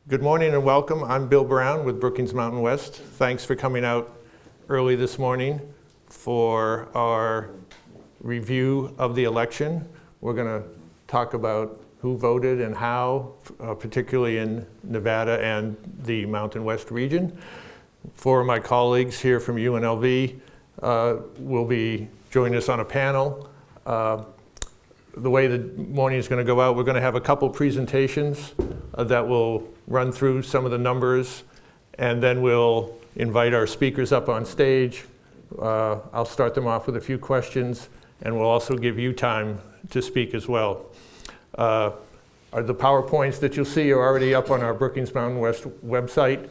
Good morning and welcome. I'm Bill Brown with Brookings Mountain West. Thanks for coming out early this morning for our review of the election. We're going to talk about who voted and how, particularly in Nevada and the Mountain West region. Four of my colleagues here from UNLV will be joining us on a panel. The way the morning is going to go out, we're going to have a couple presentations that will run through some of the numbers, and then we'll invite our speakers up on stage. I'll start them off with a few questions, and we'll also give you time to speak as well. The PowerPoints that you'll see are already up on our Brookings Mountain West website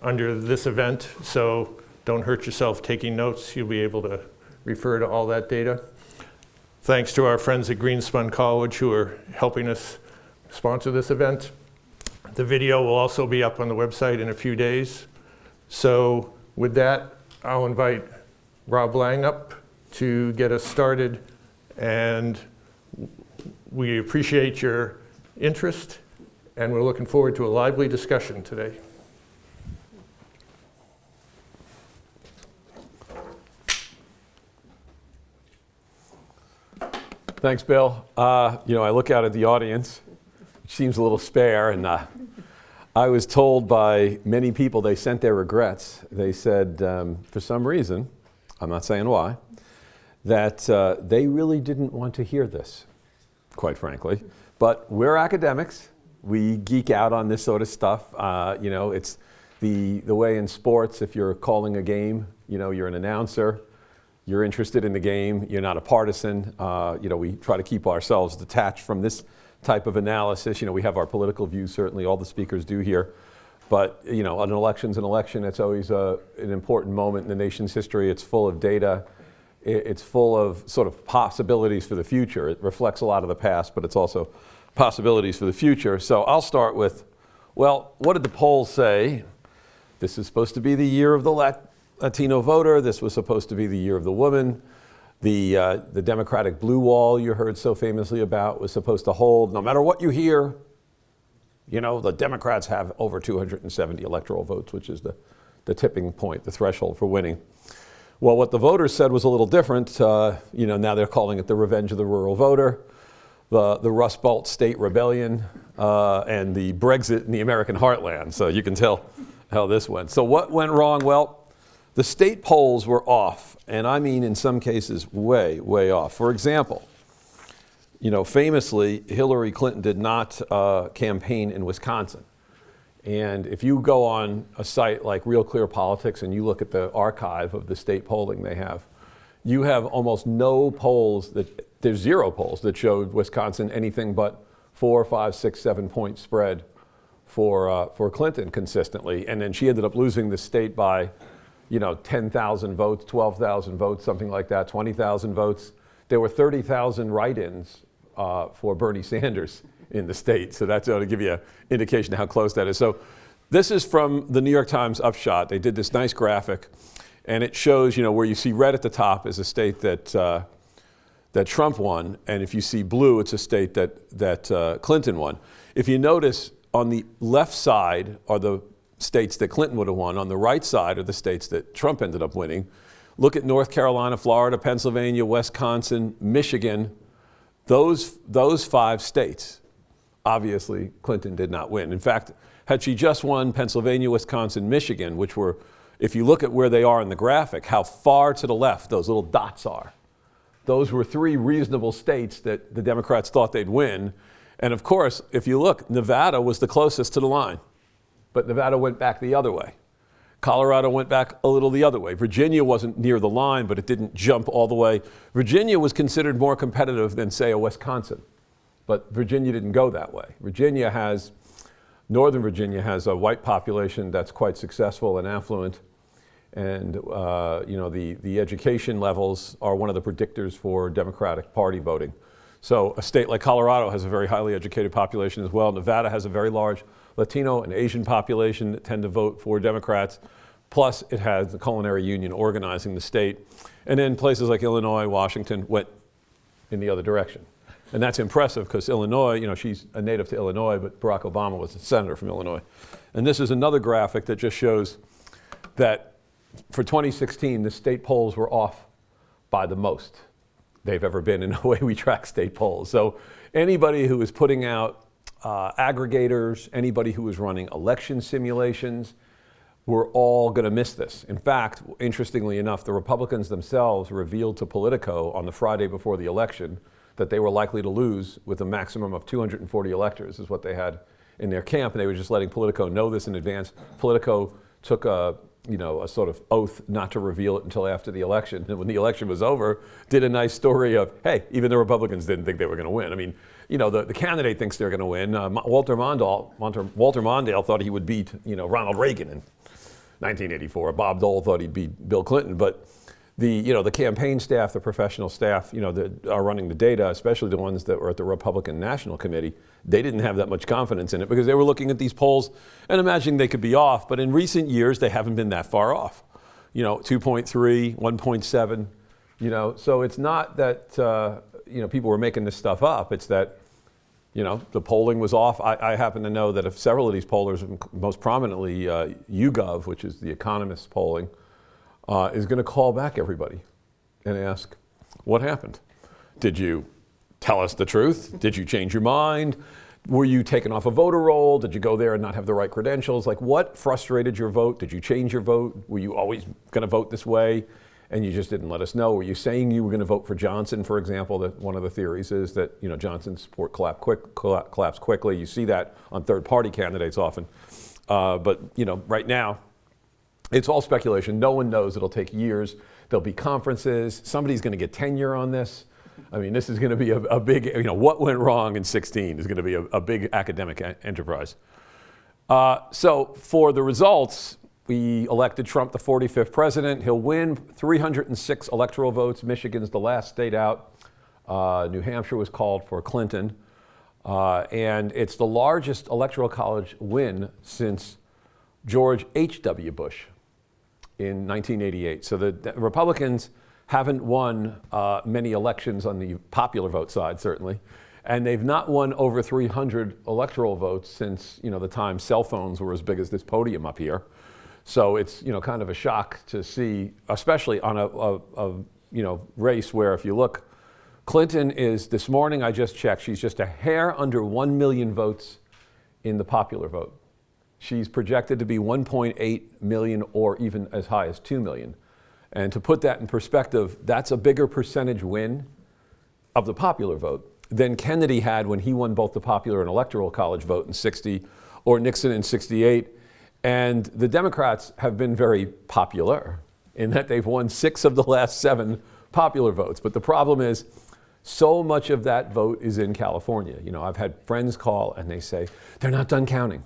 under this event, so don't hurt yourself taking notes. You'll be able to refer to all that data. Thanks to our friends at Greenspun College who are helping us sponsor this event. The video will also be up on the website in a few days. So with that, I'll invite Rob Lang up to get us started, and we appreciate your interest, and we're looking forward to a lively discussion today. Thanks, Bill. I look out at the audience, which seems a little spare, and I was told by many people they sent their regrets. They said, for some reason, I'm not saying why, that they really didn't want to hear this, quite frankly. But we're academics. We geek out on this sort of stuff. It's the way in sports, if you're calling a game, you're an announcer. You're interested in the game, you're not a partisan. We try to keep ourselves detached from this type of analysis. We have our political views, certainly all the speakers do here. But, an election's an election. It's always an important moment in the nation's history. It's full of data. It's full of sort of possibilities for the future. It reflects a lot of the past, but it's also possibilities for the future. So I'll start with, well, what did the polls say? This is supposed to be the year of the Latino voter. This was supposed to be the year of the woman. The Democratic blue wall you heard so famously about was supposed to hold. No matter what you hear, the Democrats have over 270 electoral votes, which is the tipping point, the threshold for winning. Well, what the voters said was a little different. Now they're calling it the revenge of the rural voter, the Rust Belt state rebellion, and the Brexit in the American heartland. So you can tell how this went. So what went wrong? Well, the state polls were off, and I mean in some cases way, way off. For example, famously, Hillary Clinton did not campaign in Wisconsin. And if you go on a site like Real Clear Politics and you look at the archive of the state polling they have, you have almost no polls there's zero polls that showed Wisconsin anything but 4, 5, 6, 7 point spread for Clinton consistently. And then she ended up losing the state by 10,000 votes, 12,000 votes, something like that, 20,000 votes. There were 30,000 write-ins for Bernie Sanders in the state. So that's to give you an indication of how close that is. So this is from the New York Times Upshot. They did this nice graphic, and it shows, where you see red at the top is a state that Trump won, and if you see blue, it's a state that Clinton won. If you notice, on the left side are the states that Clinton would have won. On the right side are the states that Trump ended up winning. Look at North Carolina, Florida, Pennsylvania, Wisconsin, Michigan. Those 5 states, obviously Clinton did not win. In fact, had she just won Pennsylvania, Wisconsin, Michigan, which were, if you look at where they are in the graphic, how far to the left those little dots are, those were 3 reasonable states that the Democrats thought they'd win. And of course, if you look, Nevada was the closest to the line. But Nevada went back the other way. Colorado went back a little the other way. Virginia wasn't near the line, but it didn't jump all the way. Virginia was considered more competitive than, say, a Wisconsin. But Virginia didn't go that way. Northern Virginia has a white population that's quite successful and affluent. And the education levels are one of the predictors for Democratic Party voting. So a state like Colorado has a very highly educated population as well. Nevada has a very large Latino and Asian population that tend to vote for Democrats. Plus, it has the Culinary Union organizing the state. And then places like Illinois, Washington went in the other direction. And that's impressive because Illinois, she's a native to Illinois, but Barack Obama was a senator from Illinois. And this is another graphic that just shows that for 2016, the state polls were off by the most they've ever been in the way we track state polls. So anybody who is putting out aggregators, anybody who is running election simulations, we're all going to miss this. In fact, interestingly enough, the Republicans themselves revealed to Politico on the Friday before the election that they were likely to lose with a maximum of 240 electors is what they had in their camp, and they were just letting Politico know this in advance. Politico took a sort of oath not to reveal it until after the election. And when the election was over, did a nice story of, hey, even the Republicans didn't think they were going to win. I mean, the candidate thinks they're going to win. Walter Mondale thought he would beat, Ronald Reagan in 1984. Bob Dole thought he'd beat Bill Clinton. But the campaign staff, the professional staff, that are running the data, especially the ones that were at the Republican National Committee, they didn't have that much confidence in it because they were looking at these polls and imagining they could be off. But in recent years, they haven't been that far off. 2.3, 1.7. So it's not that people were making this stuff up. It's that the polling was off. I happen to know that if several of these pollers, most prominently YouGov, which is the Economist polling, is going to call back everybody and ask, what happened? Did you tell us the truth? Did you change your mind? Were you taken off a voter roll? Did you go there and not have the right credentials? Like, what frustrated your vote? Did you change your vote? Were you always going to vote this way and you just didn't let us know? Were you saying you were going to vote for Johnson, for example? That one of the theories is that Johnson's support collapsed quickly. You see that on third-party candidates often. But right now, it's all speculation. No one knows. It'll take years. There'll be conferences. Somebody's going to get tenure on this. I mean, this is going to be a big, what went wrong in 16 is going to be a big academic enterprise. So for the results, we elected Trump the 45th president. He'll win 306 electoral votes. Michigan's the last state out. New Hampshire was called for Clinton. And it's the largest electoral college win since George H.W. Bush in 1988. So the Republicans haven't won many elections on the popular vote side, certainly. And they've not won over 300 electoral votes since, the time cell phones were as big as this podium up here. So it's, kind of a shock to see, especially on a race where if you look, Clinton is, this morning I just checked, she's just a hair under 1 million votes in the popular vote. She's projected to be 1.8 million or even as high as 2 million. And to put that in perspective, that's a bigger percentage win of the popular vote than Kennedy had when he won both the popular and electoral college vote in 60 or Nixon in 68. And the Democrats have been very popular in that they've won 6 of the last 7 popular votes. But the problem is so much of that vote is in California. I've had friends call and they say, they're not done counting.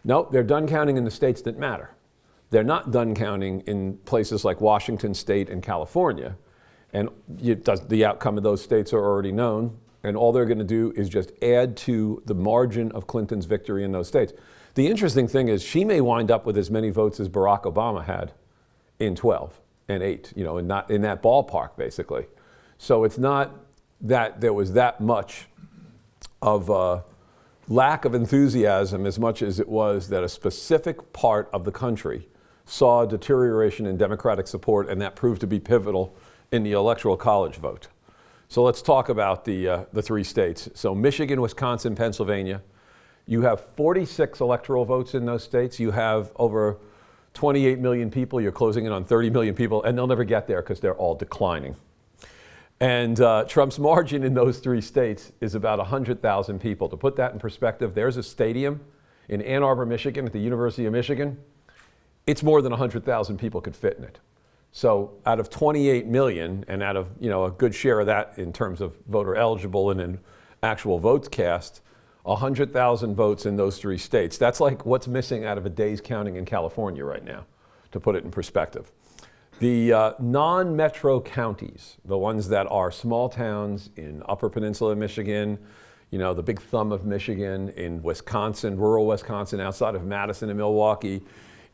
No, they're done counting in the states that matter. They're not done counting in places like Washington State and California. And the outcome of those states are already known. And all they're going to do is just add to the margin of Clinton's victory in those states. The interesting thing is she may wind up with as many votes as Barack Obama had in 12 and 8, and not in that ballpark, basically. So it's not that there was that much of a lack of enthusiasm as much as it was that a specific part of the country saw a deterioration in Democratic support, and that proved to be pivotal in the Electoral College vote. So let's talk about the 3 states. So Michigan, Wisconsin, Pennsylvania. You have 46 electoral votes in those states. You have over 28 million people. You're closing in on 30 million people, and they'll never get there because they're all declining. And Trump's margin in those 3 states is about 100,000 people. To put that in perspective, there's a stadium in Ann Arbor, Michigan, at the University of Michigan. It's more than 100,000 people could fit in it. So out of 28 million, and out of a good share of that in terms of voter eligible and in actual votes cast, 100,000 votes in those 3 states. That's like what's missing out of a day's counting in California right now, to put it in perspective. The non-metro counties, the ones that are small towns in Upper Peninsula, Michigan, the Big Thumb of Michigan, in Wisconsin, rural Wisconsin, outside of Madison and Milwaukee,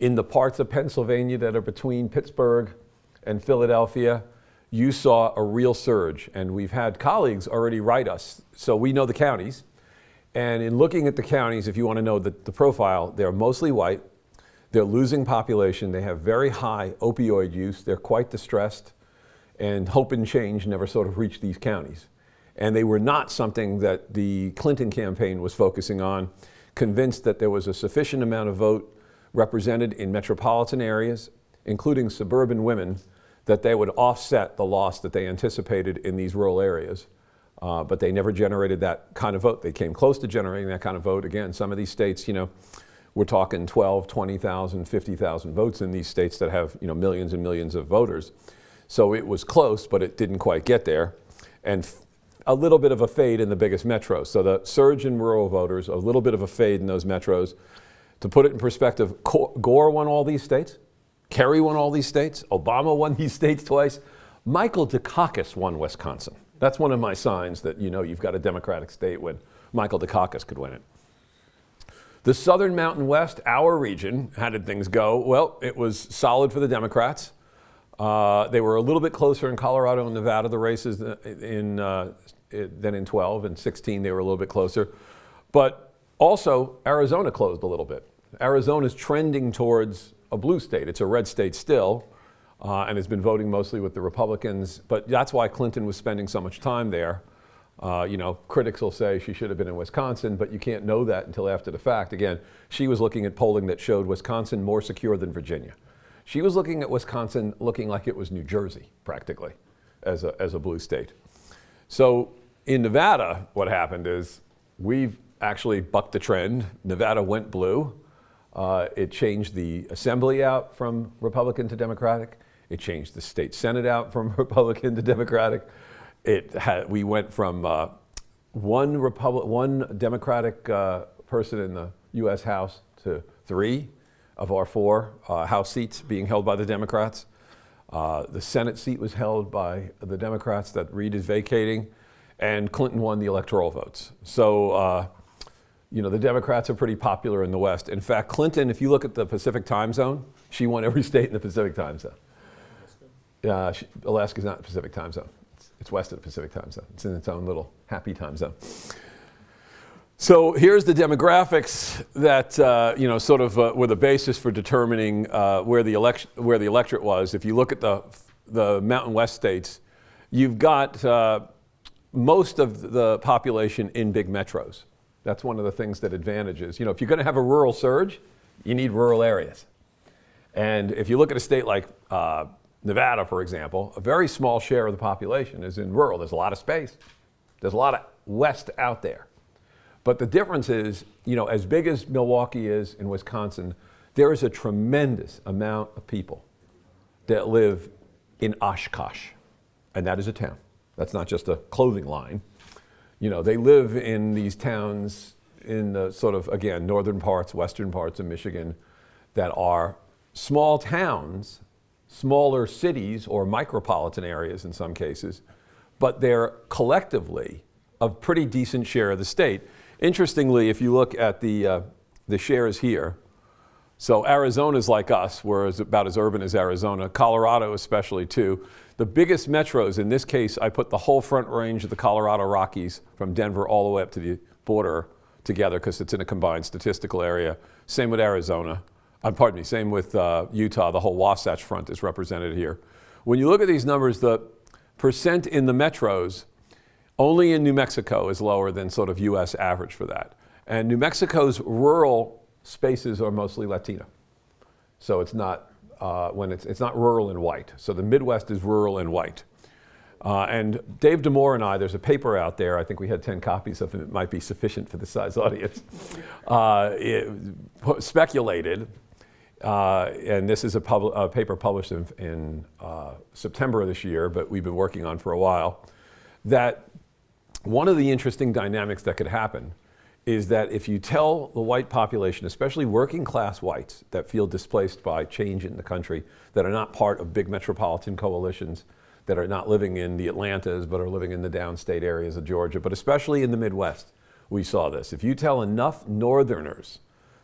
in the parts of Pennsylvania that are between Pittsburgh and Philadelphia, you saw a real surge. And we've had colleagues already write us, so we know the counties. And in looking at the counties, if you want to know the profile, they're mostly white. They're losing population. They have very high opioid use. They're quite distressed. And hope and change never sort of reached these counties. And they were not something that the Clinton campaign was focusing on, convinced that there was a sufficient amount of vote represented in metropolitan areas, including suburban women, that they would offset the loss that they anticipated in these rural areas. But they never generated that kind of vote. They came close to generating that kind of vote. Again, some of these states, we're talking 12, 20,000, 50,000 votes in these states that have, millions and millions of voters. So it was close, but it didn't quite get there. And a little bit of a fade in the biggest metros. So the surge in rural voters, a little bit of a fade in those metros. To put it in perspective, Gore won all these states. Kerry won all these states. Obama won these states twice. Michael Dukakis won Wisconsin. That's one of my signs that you've got a Democratic state when Michael Dukakis could win it. The Southern Mountain West, our region, how did things go? Well, it was solid for the Democrats. They were a little bit closer in Colorado and Nevada, the races, than in 12. In 16, they were a little bit closer. But also, Arizona closed a little bit. Arizona's trending towards a blue state. It's a red state still, and has been voting mostly with the Republicans. But that's why Clinton was spending so much time there. Critics will say she should have been in Wisconsin, but you can't know that until after the fact. Again, she was looking at polling that showed Wisconsin more secure than Virginia. She was looking at Wisconsin looking like it was New Jersey, practically, as a blue state. So in Nevada, what happened is we've actually bucked the trend. Nevada went blue. It changed the assembly out from Republican to Democratic. It changed the state Senate out from Republican to Democratic. We went from one Democratic person in the U.S. House to 3 of our 4 House seats being held by the Democrats. The Senate seat was held by the Democrats that Reid is vacating, and Clinton won the electoral votes. So, the Democrats are pretty popular in the West. In fact, Clinton, if you look at the Pacific time zone, she won every state in the Pacific time zone. Alaska's not the Pacific time zone. It's west of the Pacific time zone. It's in its own little happy time zone. So here's the demographics that were the basis for determining where the electorate was. If you look at the Mountain West states, you've got most of the population in big metros. That's one of the things that advantages. If you're going to have a rural surge, you need rural areas. And if you look at a state like Nevada, for example, a very small share of the population is in rural. There's a lot of space. There's a lot of west out there. But the difference is, as big as Milwaukee is in Wisconsin, there is a tremendous amount of people that live in Oshkosh. And that is a town. That's not just a clothing line. They live in these towns in the sort of, again, northern parts, western parts of Michigan that are small towns, smaller cities or micropolitan areas in some cases, but they're collectively a pretty decent share of the state. Interestingly, if you look at the shares here, so Arizona's like us, we're about as urban as Arizona, Colorado especially too. The biggest metros, in this case, I put the whole front range of the Colorado Rockies from Denver all the way up to the border together because it's in a combined statistical area. Same with Arizona. Same with Utah. The whole Wasatch Front is represented here. When you look at these numbers, the percent in the metros, only in New Mexico is lower than sort of U.S. average for that. And New Mexico's rural spaces are mostly Latino. So it's not it's not rural and white. So the Midwest is rural and white. And Dave Damore and I, there's a paper out there, I think we had 10 copies of it, it might be sufficient for the size audience, speculated, and this is a paper published in September of this year, but we've been working on for a while, that one of the interesting dynamics that could happen is that if you tell the white population, especially working class whites that feel displaced by change in the country, that are not part of big metropolitan coalitions, that are not living in the Atlantas, but are living in the downstate areas of Georgia, but especially in the Midwest, we saw this. If you tell enough Northerners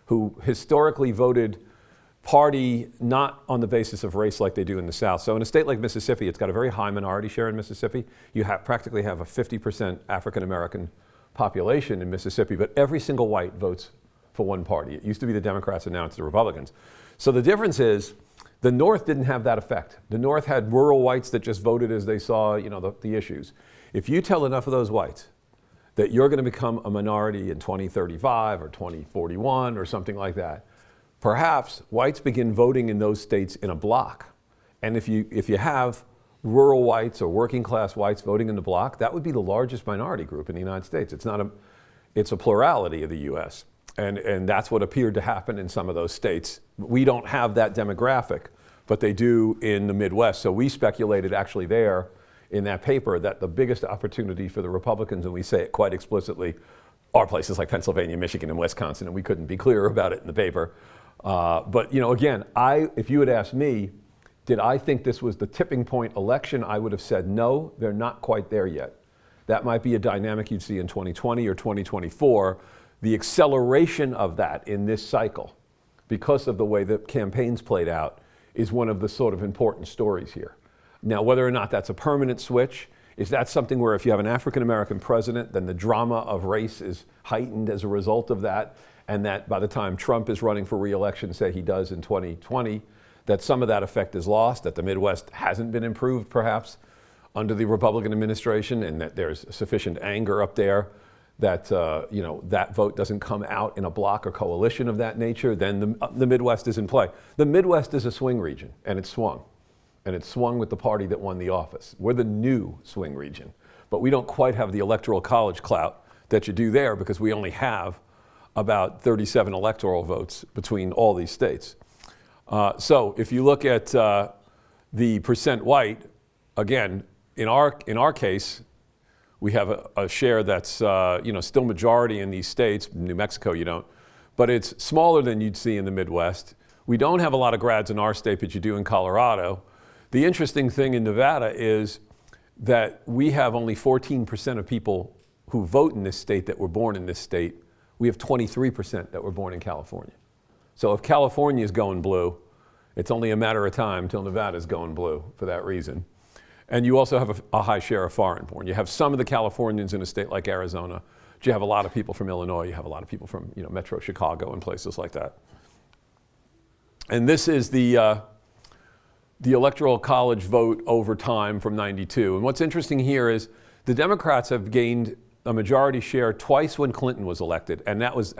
who historically voted party not on the basis of race like they do in the South. So in a state like Mississippi, it's got a very high minority share in Mississippi. You practically have a 50% African American population in Mississippi, but every single white votes for one party. It used to be the Democrats, and now it's the Republicans. So the difference is the North didn't have that effect. The North had rural whites that just voted as they saw, the issues. If you tell enough of those whites that you're going to become a minority in 2035 or 2041 or something like that, perhaps whites begin voting in those states in a block. And if you have rural whites or working class whites voting in the block, that would be the largest minority group in the United States. It's a plurality of the US. And that's what appeared to happen in some of those states. We don't have that demographic, but they do in the Midwest. So we speculated actually there in that paper that the biggest opportunity for the Republicans, and we say it quite explicitly, are places like Pennsylvania, Michigan, and Wisconsin, and we couldn't be clearer about it in the paper. But again, if you had asked me, did I think this was the tipping point election, I would have said no, they're not quite there yet. That might be a dynamic you'd see in 2020 or 2024. The acceleration of that in this cycle, because of the way the campaigns played out, is one of the sort of important stories here. Now, whether or not that's a permanent switch, is that something where if you have an African American president, then the drama of race is heightened as a result of that, and that by the time Trump is running for re-election, say he does in 2020, that some of that effect is lost, that the Midwest hasn't been improved perhaps under the Republican administration, and that there's sufficient anger up there that that vote doesn't come out in a block or coalition of that nature, then the Midwest is in play. The Midwest is a swing region, and it swung. And it swung with the party that won the office. We're the new swing region, but we don't quite have the electoral college clout that you do there because we only have about 37 electoral votes between all these states. So if you look at the percent white, again, in our case, we have a share that's still majority in these states. New Mexico, you don't, but it's smaller than you'd see in the Midwest. We don't have a lot of grads in our state, but you do in Colorado. The interesting thing in Nevada is that we have only 14% of people who vote in this state that were born in this state. We have 23% that were born in California. So if California is going blue, it's only a matter of time till Nevada is going blue for that reason. And you also have a high share of foreign born. You have some of the Californians in a state like Arizona, but you have a lot of people from Illinois, you have a lot of people from Metro Chicago and places like that. And this is the Electoral College vote over time from '92. And what's interesting here is the Democrats have gained a majority share twice when Clinton was elected, and that was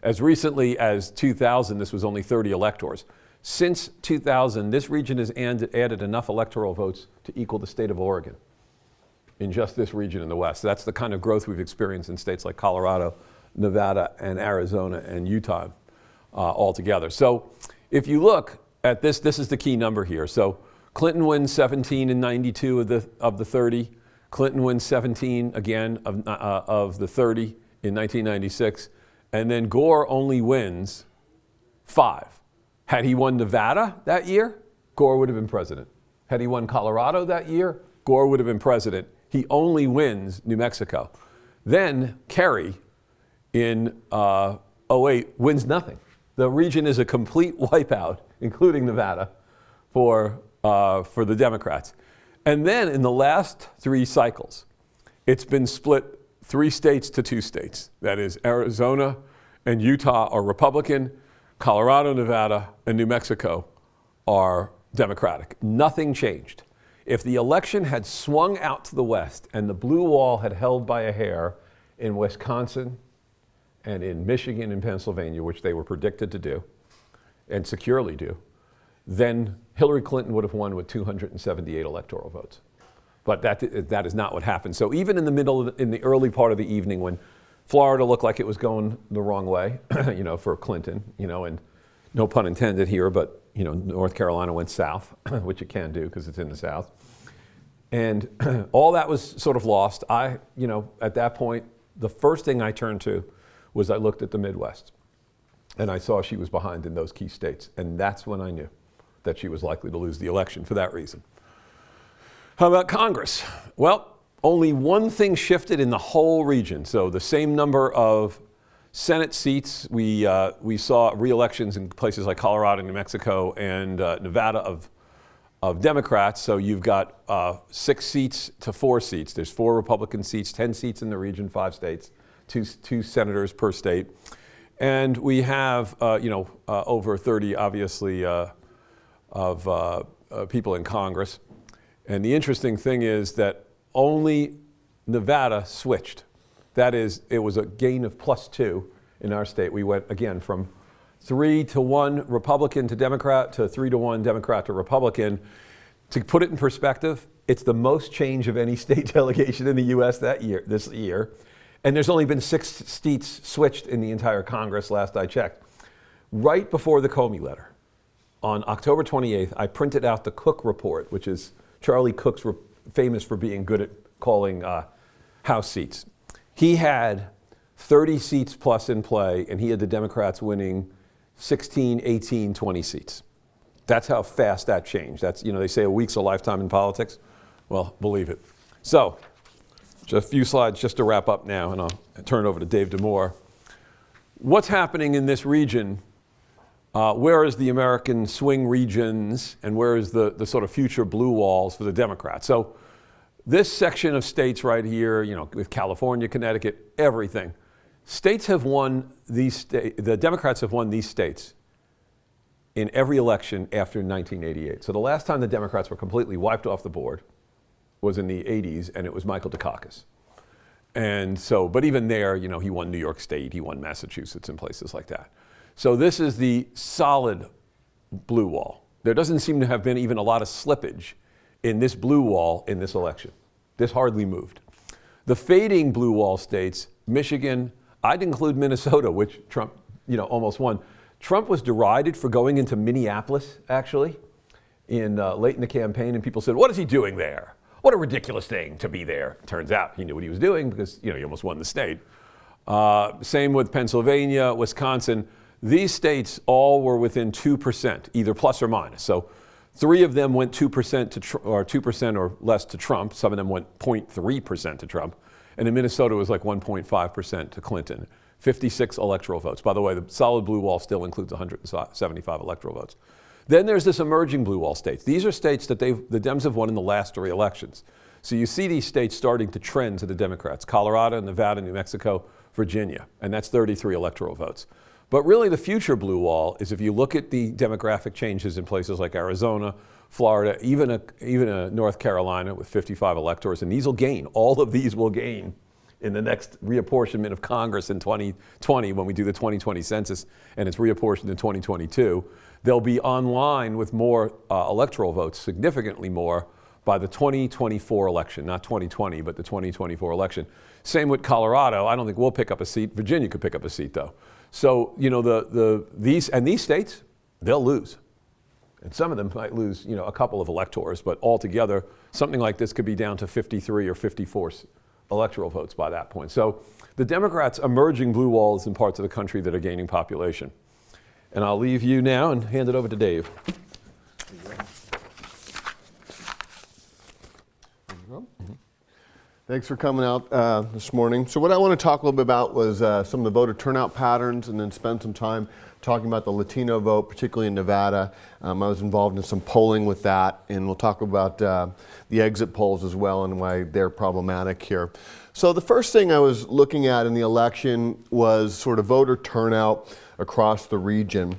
as recently as 2000. This was only 30 electors. Since 2000, this region has added enough electoral votes to equal the state of Oregon in just this region in the West. That's the kind of growth we've experienced in states like Colorado, Nevada, and Arizona, and Utah altogether. So if you look at this is the key number here. So Clinton wins 17 in '92 of the 30. Clinton wins 17 again of the 30 in 1996. And then Gore only wins 5. Had he won Nevada that year, Gore would have been president. Had he won Colorado that year, Gore would have been president. He only wins New Mexico. Then Kerry in '08 wins nothing. The region is a complete wipeout, including Nevada, for the Democrats. And then in the last 3 cycles, it's been split 3 states to 2 states. That is, Arizona and Utah are Republican, Colorado, Nevada, and New Mexico are Democratic. Nothing changed. If the election had swung out to the west and the blue wall had held by a hair in Wisconsin and in Michigan and Pennsylvania, which they were predicted to do and securely do, then Hillary Clinton would have won with 278 electoral votes. But that is not what happened. So even in the early part of the evening when Florida looked like it was going the wrong way, for Clinton, and no pun intended here, but, North Carolina went south, which it can do because it's in the South. And all that was sort of lost. At that point, the first thing I turned to was I looked at the Midwest. And I saw she was behind in those key states. And that's when I knew that she was likely to lose the election for that reason. How about Congress? Well, only one thing shifted in the whole region. So the same number of Senate seats, we saw re-elections in places like Colorado, New Mexico, and Nevada of Democrats. So you've got 6 seats to 4 seats. There's 4 Republican seats, 10 seats in the region, 5 states, two senators per state. And we have, over 30, obviously, of people in Congress. And the interesting thing is that only Nevada switched. That is, it was a gain of +2 in our state. We went, again, from 3-1 Republican to Democrat to 3-1 Democrat to Republican. To put it in perspective, it's the most change of any state delegation in the U.S. this year. And there's only been 6 seats switched in the entire Congress, last I checked. Right before the Comey letter, on October 28th, I printed out the Cook report, which is Charlie Cook's famous for being good at calling House seats. He had 30 seats plus in play, and he had the Democrats winning 16, 18, 20 seats. That's how fast that changed. That's, they say a week's a lifetime in politics. Well, believe it. So, just a few slides just to wrap up now, and I'll turn it over to Dave Damore. What's happening in this region? Where is the American swing regions, and where is the sort of future blue walls for the Democrats? So this section of states right here, with California, Connecticut, everything. States have won the Democrats have won these states in every election after 1988. So the last time the Democrats were completely wiped off the board was in the 80s, and it was Michael Dukakis. And so, but even there, he won New York State, he won Massachusetts and places like that. So this is the solid blue wall. There doesn't seem to have been even a lot of slippage in this blue wall in this election. This hardly moved. The fading blue wall states, Michigan, I'd include Minnesota, which Trump, almost won. Trump was derided for going into Minneapolis, actually, late in the campaign, and people said, what is he doing there? What a ridiculous thing to be there. Turns out he knew what he was doing because, he almost won the state. Same with Pennsylvania, Wisconsin. These states all were within 2%, either plus or minus. So 3 of them went 2% or 2% or less to Trump. Some of them went 0.3% to Trump. And in Minnesota, it was like 1.5% to Clinton. 56 electoral votes. By the way, the solid blue wall still includes 175 electoral votes. Then there's this emerging blue wall states. These are states that the Dems have won in the last 3 elections. So you see these states starting to trend to the Democrats: Colorado, Nevada, New Mexico, Virginia, and that's 33 electoral votes. But really the future blue wall is if you look at the demographic changes in places like Arizona, Florida, even North Carolina with 55 electors, and these will gain. All of these will gain in the next reapportionment of Congress in 2020 when we do the 2020 census, and it's reapportioned in 2022. They'll be online with more electoral votes, significantly more, by the 2024 election, not 2020, but the 2024 election. Same with Colorado. I don't think we'll pick up a seat. Virginia could pick up a seat, though. So, these states, they'll lose. And some of them might lose, a couple of electors, but altogether, something like this could be down to 53 or 54 electoral votes by that point. So the Democrats' emerging blue walls in parts of the country that are gaining population. And I'll leave you now and hand it over to Dave. Thanks for coming out this morning. So what I want to talk a little bit about was some of the voter turnout patterns, and then spend some time talking about the Latino vote, particularly in Nevada. I was involved in some polling with that, and we'll talk about the exit polls as well and why they're problematic here. So the first thing I was looking at in the election was sort of voter turnout across the region.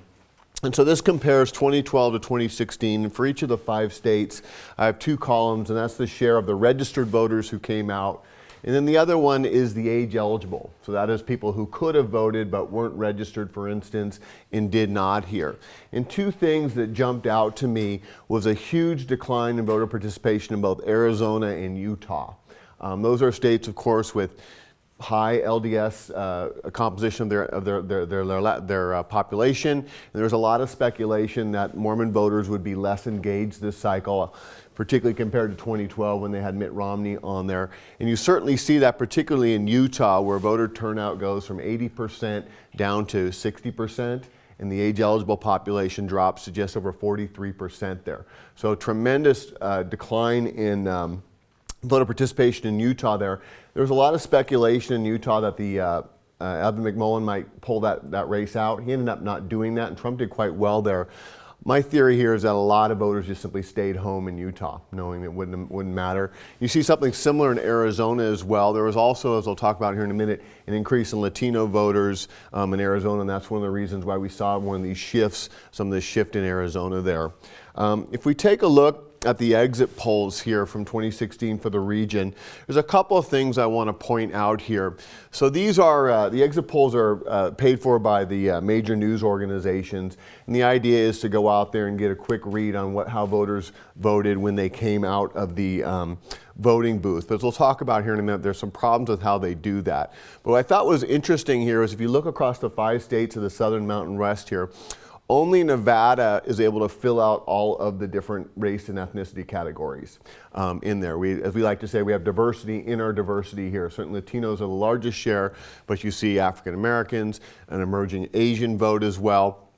And so this compares 2012 to 2016. And for each of the 5 states, I have 2 columns, and that's the share of the registered voters who came out. And then the other one is the age eligible. So that is people who could have voted but weren't registered, for instance, and did not here. And 2 things that jumped out to me was a huge decline in voter participation in both Arizona and Utah. Those are states, of course, with high LDS composition of their population. And there's a lot of speculation that Mormon voters would be less engaged this cycle, particularly compared to 2012 when they had Mitt Romney on there. And you certainly see that particularly in Utah, where voter turnout goes from 80% down to 60%, and the age-eligible population drops to just over 43% there. So tremendous decline in voter participation in Utah there. There was a lot of speculation in Utah that the Evan McMullin might pull that race out. He ended up not doing that, and Trump did quite well there. My theory here is that a lot of voters just simply stayed home in Utah, knowing it wouldn't matter. You see something similar in Arizona as well. There was also, as I'll talk about here in a minute, an increase in Latino voters in Arizona, and that's one of the reasons why we saw one of these shifts, some of this shift in Arizona there. If we take a look at the exit polls here from 2016 for the region, there's a couple of things I want to point out here. So these are, the exit polls are paid for by the major news organizations, and the idea is to go out there and get a quick read on how voters voted when they came out of the voting booth. But as we'll talk about here in a minute, there's some problems with how they do that. But what I thought was interesting here is if you look across the 5 states of the Southern Mountain West here, only Nevada is able to fill out all of the different race and ethnicity categories in there. As we like to say, we have diversity in our diversity here. Certainly Latinos are the largest share, but you see African Americans, an emerging Asian vote as well.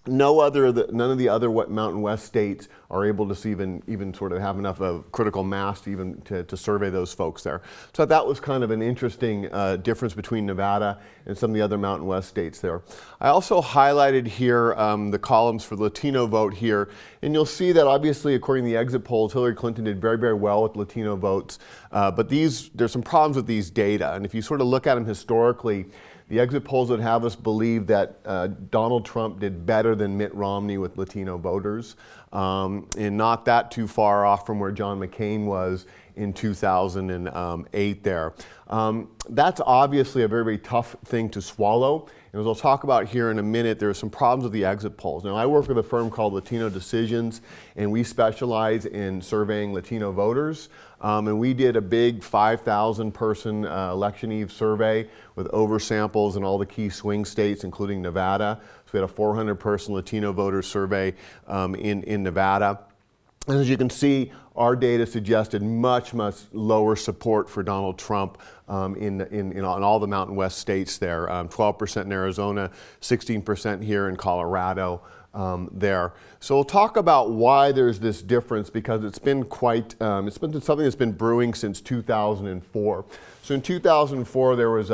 None of the other Mountain West states are able to even sort of have enough of critical mass to even to survey those folks there. So that was kind of an interesting difference between Nevada and some of the other Mountain West states there. I also highlighted here the columns for the Latino vote here, and you'll see that obviously according to the exit polls, Hillary Clinton did very, very well with Latino votes, but there's some problems with these data, and if you sort of look at them historically, the exit polls would have us believe that Donald Trump did better than Mitt Romney with Latino voters, and not that too far off from where John McCain was in 2008 there. That's obviously a very, very tough thing to swallow. And as I'll talk about here in a minute, there are some problems with the exit polls. Now, I work with a firm called Latino Decisions, and we specialize in surveying Latino voters. And we did a big 5,000 person election eve survey with oversamples in all the key swing states, including Nevada. So we had a 400 person Latino voter survey in Nevada. And as you can see, our data suggested much, much lower support for Donald Trump in all the Mountain West states there. 12% in Arizona, 16% here in Colorado there. So we'll talk about why there's this difference, because it's been it's been something that's been brewing since 2004. So in 2004, there was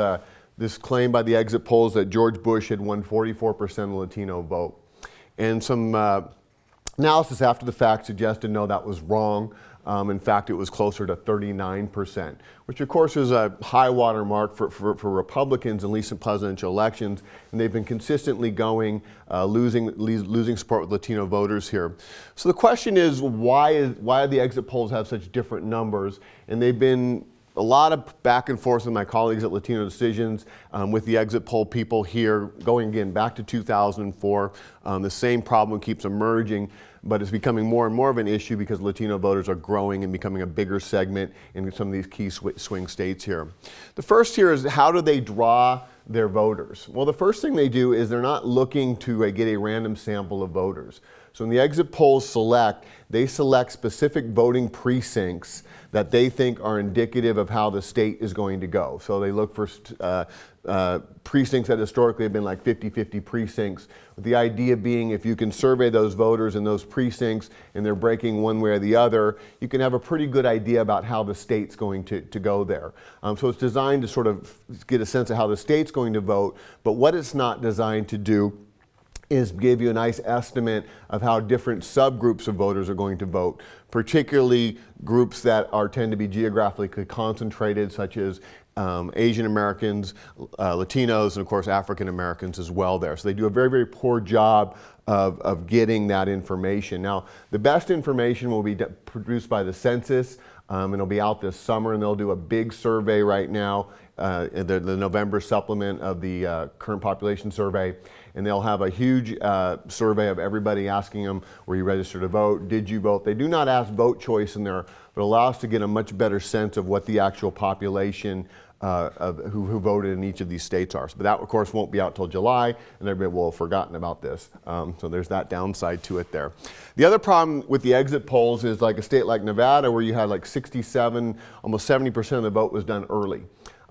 this claim by the exit polls that George Bush had won 44% of the Latino vote. And some analysis after the fact suggested no, that was wrong. In fact, it was closer to 39%, which of course is a high water mark for Republicans in recent presidential elections, and they've been consistently losing support with Latino voters here. So the question is, why do the exit polls have such different numbers? And they've been a lot of back and forth with my colleagues at Latino Decisions with the exit poll people here, going again back to 2004. The same problem keeps emerging, but it's becoming more and more of an issue because Latino voters are growing and becoming a bigger segment in some of these key swing states here. The first here is, how do they draw their voters? Well, the first thing they do is they're not looking to get a random sample of voters. So when the exit polls they select specific voting precincts that they think are indicative of how the state is going to go. So they look for precincts that historically have been like 50-50 precincts, with the idea being if you can survey those voters in those precincts and they're breaking one way or the other, you can have a pretty good idea about how the state's going to go there. So it's designed to sort of get a sense of how the state's going to vote, but what it's not designed to do is give you a nice estimate of how different subgroups of voters are going to vote, particularly groups that tend to be geographically concentrated, such as Asian Americans, Latinos, and of course African Americans as well there. So they do a very, very poor job of getting that information. Now, the best information will be produced by the census, and it'll be out this summer, and they'll do a big survey right now, the November supplement of the current population survey. And they'll have a huge survey of everybody, asking them, were you registered to vote? Did you vote? They do not ask vote choice in there, but allow us to get a much better sense of what the actual population of who voted in each of these states are. But that, of course, won't be out till July, and everybody will have forgotten about this. So there's that downside to it there. The other problem with the exit polls is like a state like Nevada, where you had like 67, almost 70% of the vote was done early.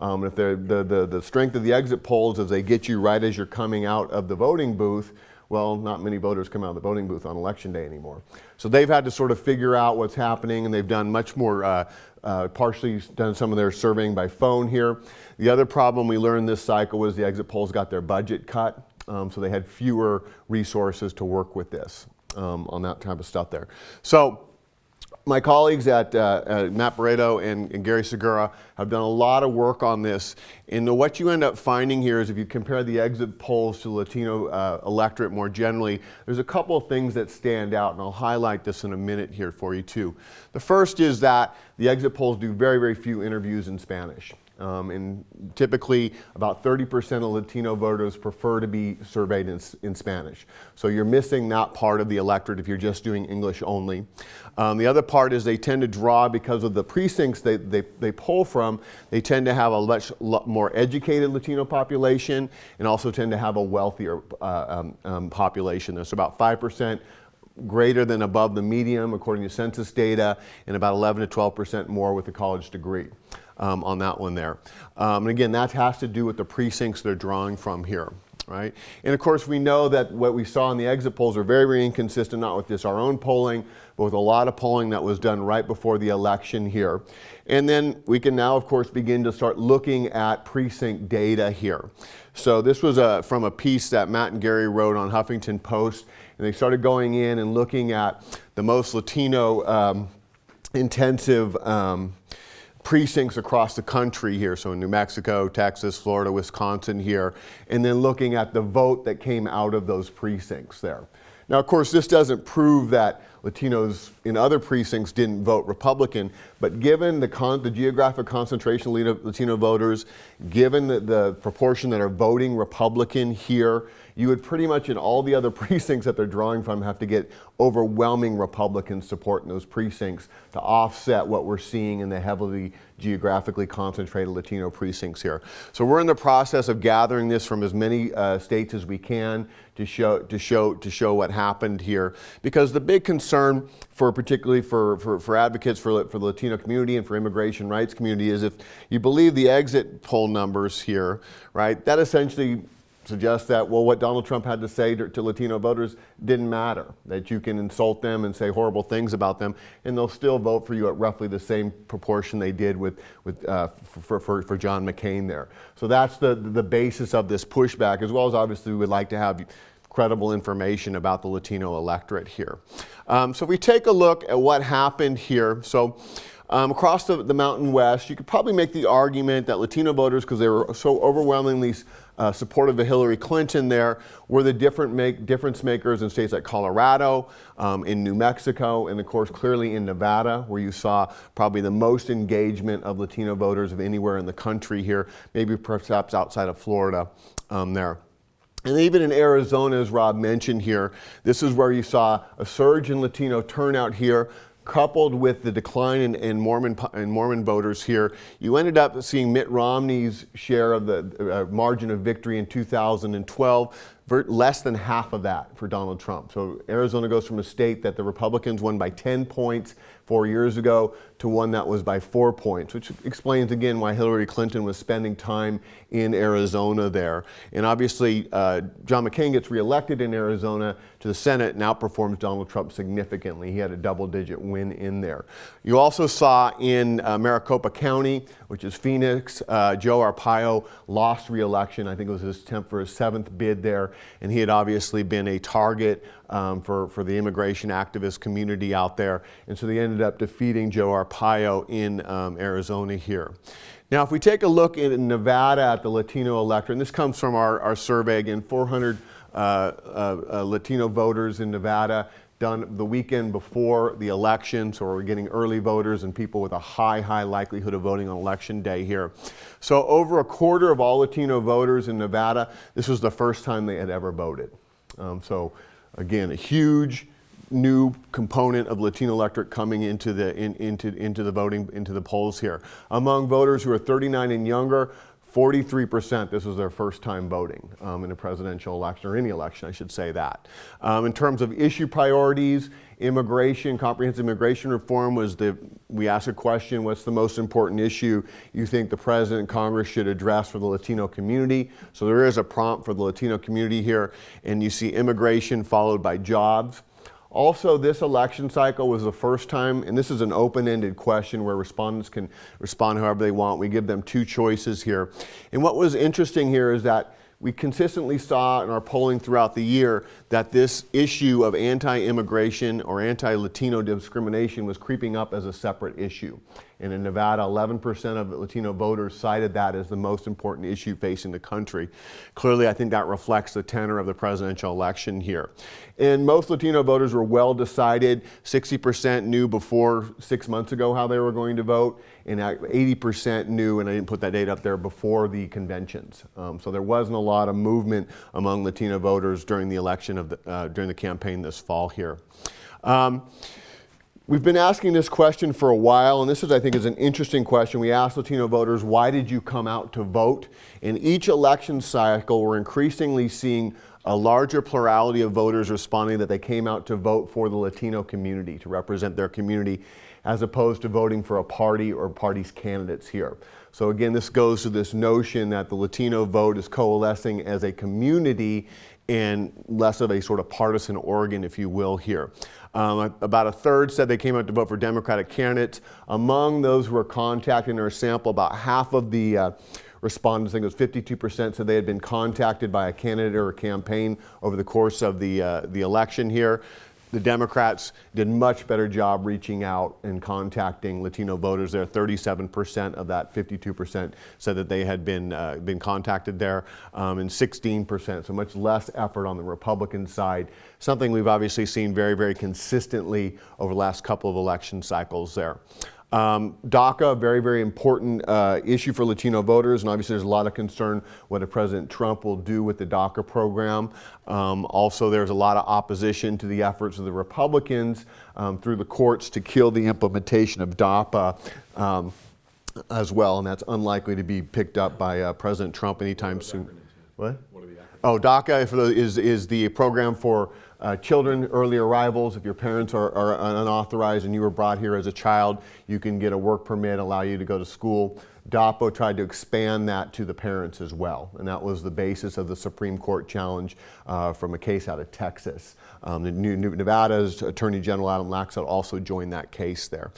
If the strength of the exit polls is they get you right as you're coming out of the voting booth, Well, not many voters come out of the voting booth on election day anymore. So they've had to sort of figure out what's happening, and they've done much more, partially done some of their surveying by phone here. The other problem we learned this cycle was the exit polls got their budget cut, so they had fewer resources to work with this on that type of stuff there. So my colleagues at Matt Barreto and Gary Segura have done a lot of work on this. And what you end up finding here is if you compare the exit polls to the Latino electorate more generally, there's a couple of things that stand out, and I'll highlight this in a minute here for you too. The first is that the exit polls do very, very few interviews in Spanish. And typically about 30% of Latino voters prefer to be surveyed in Spanish. So you're missing that part of the electorate if you're just doing English only. The other part is they tend to draw, because of the precincts they poll from, they tend to have a much more educated Latino population and also tend to have a wealthier population. There's about 5% greater than above the median according to census data, and about 11 to 12% more with a college degree. On that one there. And again, that has to do with the precincts they're drawing from here, right? And of course, we know that what we saw in the exit polls are very, very inconsistent, not with just our own polling, but with a lot of polling that was done right before the election here. And then we can now, of course, begin to start looking at precinct data here. So this was from a piece that Matt and Gary wrote on Huffington Post, and they started going in and looking at the most Latino intensive precincts across the country here, so in New Mexico, Texas, Florida, Wisconsin here, and then looking at the vote that came out of those precincts there. Now, of course, this doesn't prove that Latinos in other precincts didn't vote Republican, but given the geographic concentration of Latino voters, given the proportion that are voting Republican here, you would pretty much in all the other precincts that they're drawing from have to get overwhelming Republican support in those precincts to offset what we're seeing in the heavily geographically concentrated Latino precincts here. So we're in the process of gathering this from as many states as we can to show what happened here, because the big concern particularly for advocates for the Latino community and for immigration rights community is if you believe the exit poll numbers here, right, that essentially suggests that, well, what Donald Trump had to say to Latino voters didn't matter, that you can insult them and say horrible things about them, and they'll still vote for you at roughly the same proportion they did for John McCain there. So that's the basis of this pushback, as well as obviously we would like to have credible information about the Latino electorate here. So if we take a look at what happened here, so across the Mountain West, you could probably make the argument that Latino voters, because they were so overwhelmingly supportive of Hillary Clinton there, were the difference makers in states like Colorado, in New Mexico, and of course clearly in Nevada, where you saw probably the most engagement of Latino voters of anywhere in the country here, maybe perhaps outside of Florida there. And even in Arizona, as Rob mentioned here, this is where you saw a surge in Latino turnout here, coupled with the decline in Mormon voters here. You ended up seeing Mitt Romney's share of the margin of victory in 2012, less than half of that for Donald Trump. So Arizona goes from a state that the Republicans won by 10 points 4 years ago to one that was by 4 points, which explains again why Hillary Clinton was spending time in Arizona there. And obviously, John McCain gets reelected in Arizona to the Senate and outperforms Donald Trump significantly. He had a double-digit win in there. You also saw in Maricopa County, which is Phoenix, Joe Arpaio lost re-election. I think it was his attempt for his 7th bid there, and he had obviously been a target for the immigration activist community out there. And so they ended up defeating Joe Arpaio in Arizona here. Now, if we take a look in Nevada at the Latino electorate, and this comes from our survey, again, 400 Latino voters in Nevada, done the weekend before the election, so we're getting early voters and people with a high likelihood of voting on election day here. So over a quarter of all Latino voters in Nevada, this was the first time they had ever voted. So again, a huge new component of Latino electorate coming into the voting, into the polls here. Among voters who are 39 and younger, 43%, this was their first time voting in a presidential election, or any election, I should say that. In terms of issue priorities, immigration, comprehensive immigration reform we asked a question, what's the most important issue you think the President and Congress should address for the Latino community? So there is a prompt for the Latino community here, and you see immigration followed by jobs. Also, this election cycle was the first time, and this is an open-ended question where respondents can respond however they want. We give them two choices here. And what was interesting here is that we consistently saw in our polling throughout the year that this issue of anti-immigration or anti-Latino discrimination was creeping up as a separate issue. And in Nevada, 11% of Latino voters cited that as the most important issue facing the country. Clearly, I think that reflects the tenor of the presidential election here. And most Latino voters were well decided. 60% knew before 6 months ago how they were going to vote, and 80% knew, and I didn't put that data up there, before the conventions. So there wasn't a lot of movement among Latino voters during the election during the campaign this fall here. We've been asking this question for a while, and this I think is an interesting question. We asked Latino voters, why did you come out to vote? In each election cycle, we're increasingly seeing a larger plurality of voters responding that they came out to vote for the Latino community, to represent their community, as opposed to voting for a party or party's candidates here. So again, this goes to this notion that the Latino vote is coalescing as a community and less of a sort of partisan organ, if you will, here. About a third said they came out to vote for Democratic candidates. Among those who were contacted in our sample, about half of the respondents, I think it was 52%, said they had been contacted by a candidate or a campaign over the course of the election here. The Democrats did a much better job reaching out and contacting Latino voters there. 37% of that 52% said that they had been contacted there, and 16%, so much less effort on the Republican side, something we've obviously seen very, very consistently over the last couple of election cycles there. DACA, a very, very important issue for Latino voters, and obviously there's a lot of concern what President Trump will do with the DACA program. Also, there's a lot of opposition to the efforts of the Republicans through the courts to kill the implementation of DACA as well, and that's unlikely to be picked up by President Trump anytime soon. What? What are the acronyms? Oh, DACA is the program for children, early arrivals. If your parents are unauthorized and you were brought here as a child, you can get a work permit, allow you to go to school. DAPO tried to expand that to the parents as well, and that was the basis of the Supreme Court challenge from a case out of Texas. Nevada's Attorney General Adam Laxalt also joined that case there.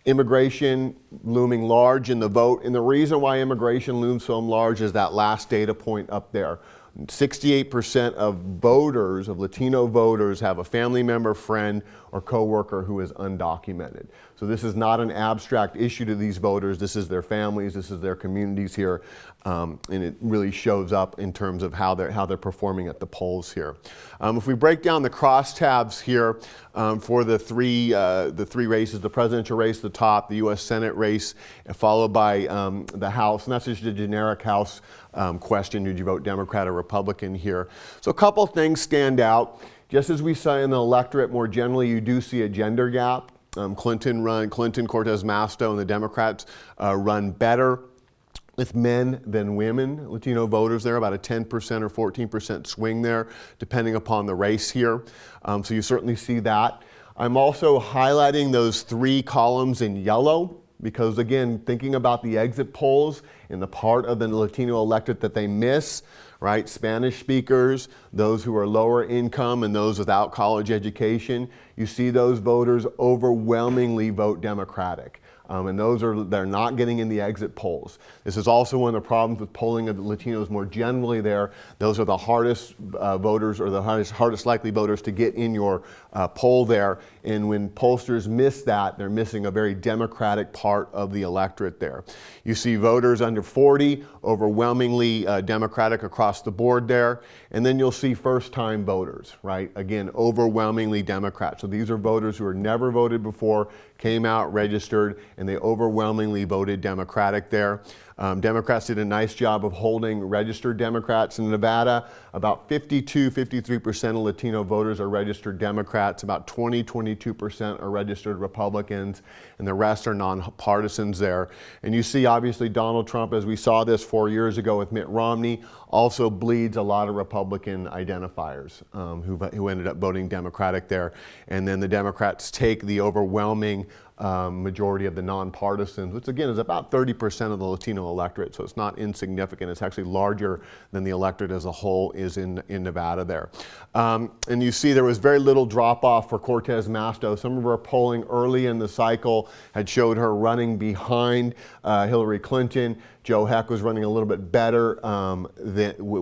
Immigration looming large in the vote, and the reason why immigration looms so large is that last data point up there. 68% of voters, of Latino voters, have a family member, friend, or coworker who is undocumented. So this is not an abstract issue to these voters. This is their families, this is their communities here, and it really shows up in terms of how they're performing at the polls here. If we break down the crosstabs here for the three races, the presidential race at the top, the U.S. Senate race, followed by the House, and that's just a generic House question, did you vote Democrat or Republican here? So a couple things stand out. Just as we saw in the electorate more generally, you do see a gender gap. Clinton, Cortez Masto, and the Democrats run better with men than women, Latino voters there, about a 10% or 14% swing there, depending upon the race here. So you certainly see that. I'm also highlighting those three columns in yellow, because again, thinking about the exit polls and the part of the Latino electorate that they miss, right? Spanish speakers, those who are lower income, and those without college education, you see those voters overwhelmingly vote Democratic. And they're not getting in the exit polls. This is also one of the problems with polling of the Latinos more generally there. Those are the hardest voters, or the hardest likely voters to get in your poll there. And when pollsters miss that, they're missing a very Democratic part of the electorate there. You see voters under 40, overwhelmingly Democratic across the board there. And then you'll see first-time voters, right? Again, overwhelmingly Democrat. So these are voters who are never voted before, came out, registered, and they overwhelmingly voted Democratic there. Democrats did a nice job of holding registered Democrats in Nevada. About 53% of Latino voters are registered Democrats. About 21% 22% are registered Republicans, and the rest are nonpartisans there. And you see, obviously, Donald Trump, as we saw this 4 years ago with Mitt Romney, also bleeds a lot of Republican identifiers who ended up voting Democratic there. And then the Democrats take the overwhelming majority of the nonpartisans, which again is about 30% of the Latino electorate, so it's not insignificant. It's actually larger than the electorate as a whole is in Nevada there. And you see there was very little drop off for Cortez Masto. Some of her polling early in the cycle had showed her running behind Hillary Clinton. Joe Heck was running a little bit better than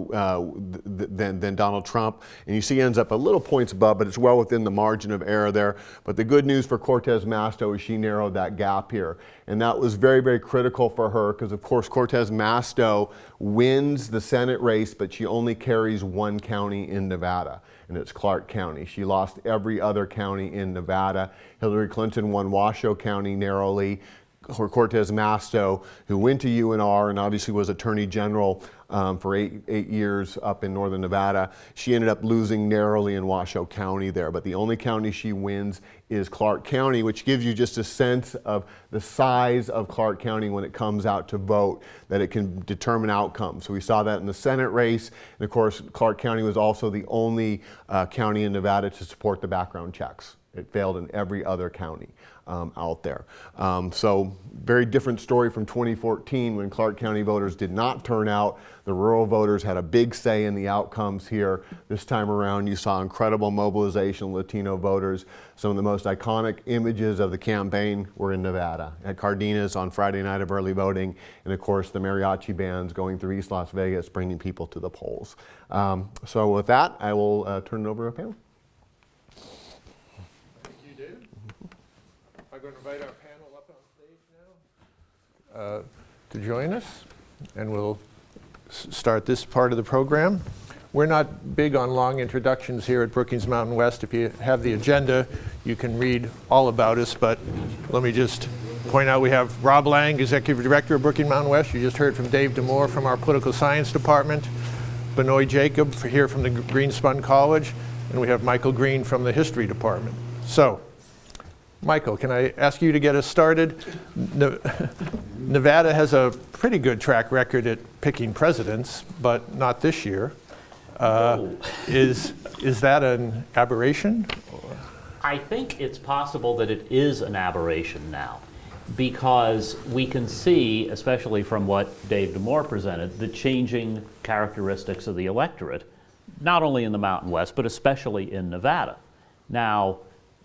Donald Trump. And you see he ends up a little points above, but it's well within the margin of error there. But the good news for Cortez Masto is she narrowed that gap here. And that was very, very critical for her because, of course, Cortez Masto wins the Senate race, but she only carries one county in Nevada, and it's Clark County. She lost every other county in Nevada. Hillary Clinton won Washoe County narrowly. Cortez Masto, who went to UNR and obviously was Attorney General for eight years up in northern Nevada, she ended up losing narrowly in Washoe County there. But the only county she wins is Clark County, which gives you just a sense of the size of Clark County when it comes out to vote, that it can determine outcomes. So we saw that in the Senate race. And of course, Clark County was also the only county in Nevada to support the background checks. It failed in every other county out there. So very different story from 2014 when Clark County voters did not turn out. The rural voters had a big say in the outcomes here. This time around, you saw incredible mobilization of Latino voters. Some of the most iconic images of the campaign were in Nevada, at Cardenas on Friday night of early voting, and of course the mariachi bands going through East Las Vegas, bringing people to the polls. So with that, I will turn it over to Pam. I'm going to invite our panel up on stage now to join us, and we'll start this part of the program. We're not big on long introductions here at Brookings Mountain West. If you have the agenda, you can read all about us, but let me just point out we have Rob Lang, Executive Director of Brookings Mountain West. You just heard from Dave Damore from our Political Science Department, Benoit Jacob here from the Greenspun College, and we have Michael Green from the History Department. So, Michael, can I ask you to get us started? Nevada has a pretty good track record at picking presidents, but not this year. Is that an aberration? I think it's possible that it is an aberration now, because we can see, especially from what Dave Damore presented, the changing characteristics of the electorate, not only in the Mountain West, but especially in Nevada. Now,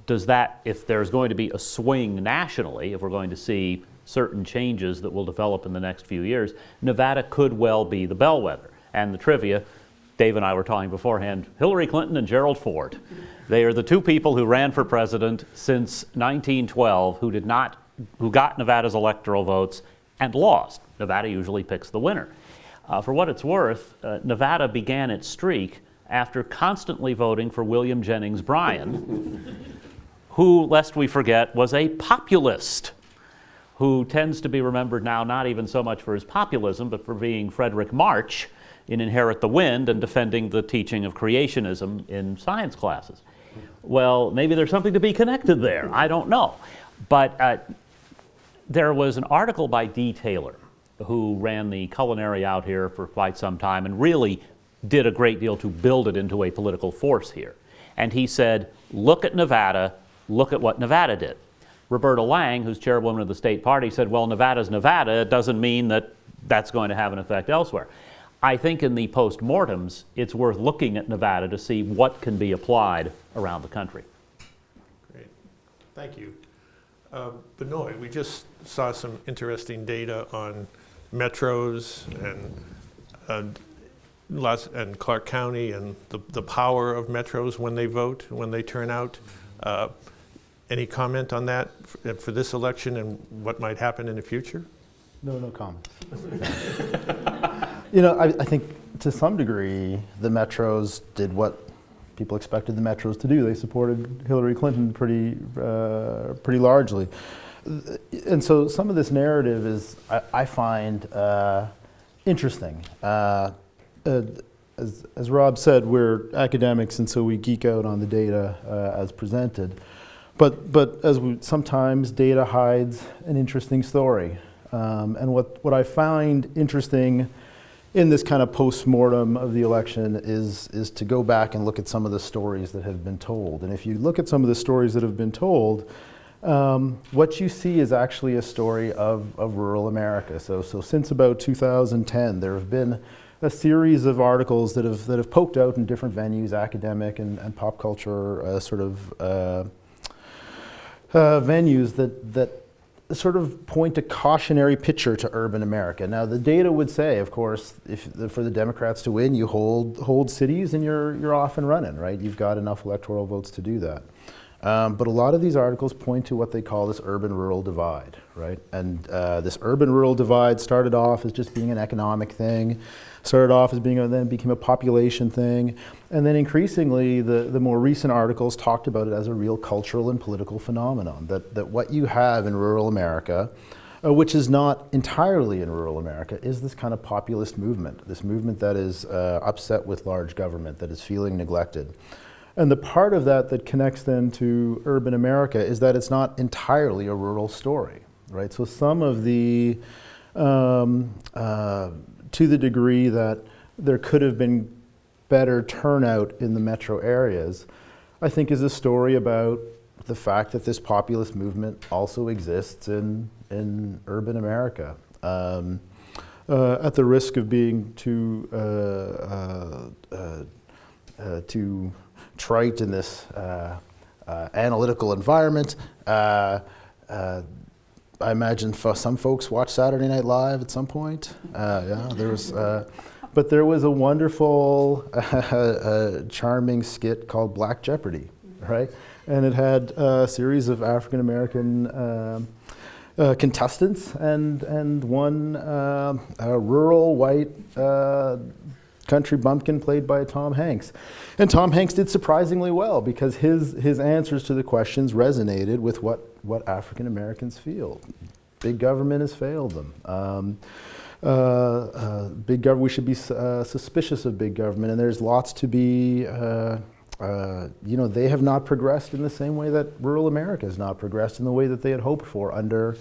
does that, if there's going to be a swing nationally, if we're going to see certain changes that will develop in the next few years, Nevada could well be the bellwether. And the trivia, Dave and I were talking beforehand, Hillary Clinton and Gerald Ford. They are the two people who ran for president since 1912 who got Nevada's electoral votes and lost. Nevada usually picks the winner. For what it's worth, Nevada began its streak after constantly voting for William Jennings Bryan, who, lest we forget, was a populist, who tends to be remembered now not even so much for his populism, but for being Frederick March in Inherit the Wind and defending the teaching of creationism in science classes. Well, maybe there's something to be connected there. I don't know. But there was an article by Dee Taylor, who ran the Culinary out here for quite some time and really did a great deal to build it into a political force here. And he said, look at Nevada, look at what Nevada did. Roberta Lang, who's chairwoman of the state party, said, well, Nevada's Nevada. It doesn't mean that that's going to have an effect elsewhere. I think in the post-mortems, it's worth looking at Nevada to see what can be applied around the country. Great. Thank you. Benoit, we just saw some interesting data on metros and Clark County and the power of metros when they vote, when they turn out. Any comment on that for this election and what might happen in the future? No comment. I think to some degree the metros did what people expected the metros to do. They supported Hillary Clinton pretty largely. And so some of this narrative is, I find interesting. As Rob said, we're academics, and so we geek out on the data as presented. But sometimes data hides an interesting story. And what I find interesting in this kind of post-mortem of the election is to go back and look at some of the stories that have been told. And if you look at some of the stories that have been told, what you see is actually a story of rural America. So since about 2010, there have been a series of articles that have poked out in different venues, academic and pop culture venues that sort of point a cautionary picture to urban America. Now, the data would say, of course, for the Democrats to win, you hold cities and you're off and running, right? You've got enough electoral votes to do that. But a lot of these articles point to what they call this urban-rural divide, right? And this urban-rural divide started off as just being an economic thing, then became a population thing, and then increasingly the more recent articles talked about it as a real cultural and political phenomenon, that what you have in rural America, which is not entirely in rural America, is this kind of populist movement, this movement that is upset with large government, that is feeling neglected. And the part of that connects then to urban America is that it's not entirely a rural story, right? So some of the, to the degree that there could have been better turnout in the metro areas, I think is a story about the fact that this populist movement also exists in urban America. At the risk of being too trite in this analytical environment, I imagine some folks watch Saturday Night Live at some point. Yeah, there was, but there was a wonderful, charming skit called Black Jeopardy, right? And it had a series of African American contestants and one rural white country bumpkin played by Tom Hanks. And Tom Hanks did surprisingly well because his answers to the questions resonated with what African Americans feel. Big government has failed them. We should be suspicious of big government, and there's lots to be, they have not progressed in the same way that rural America has not progressed in the way that they had hoped for under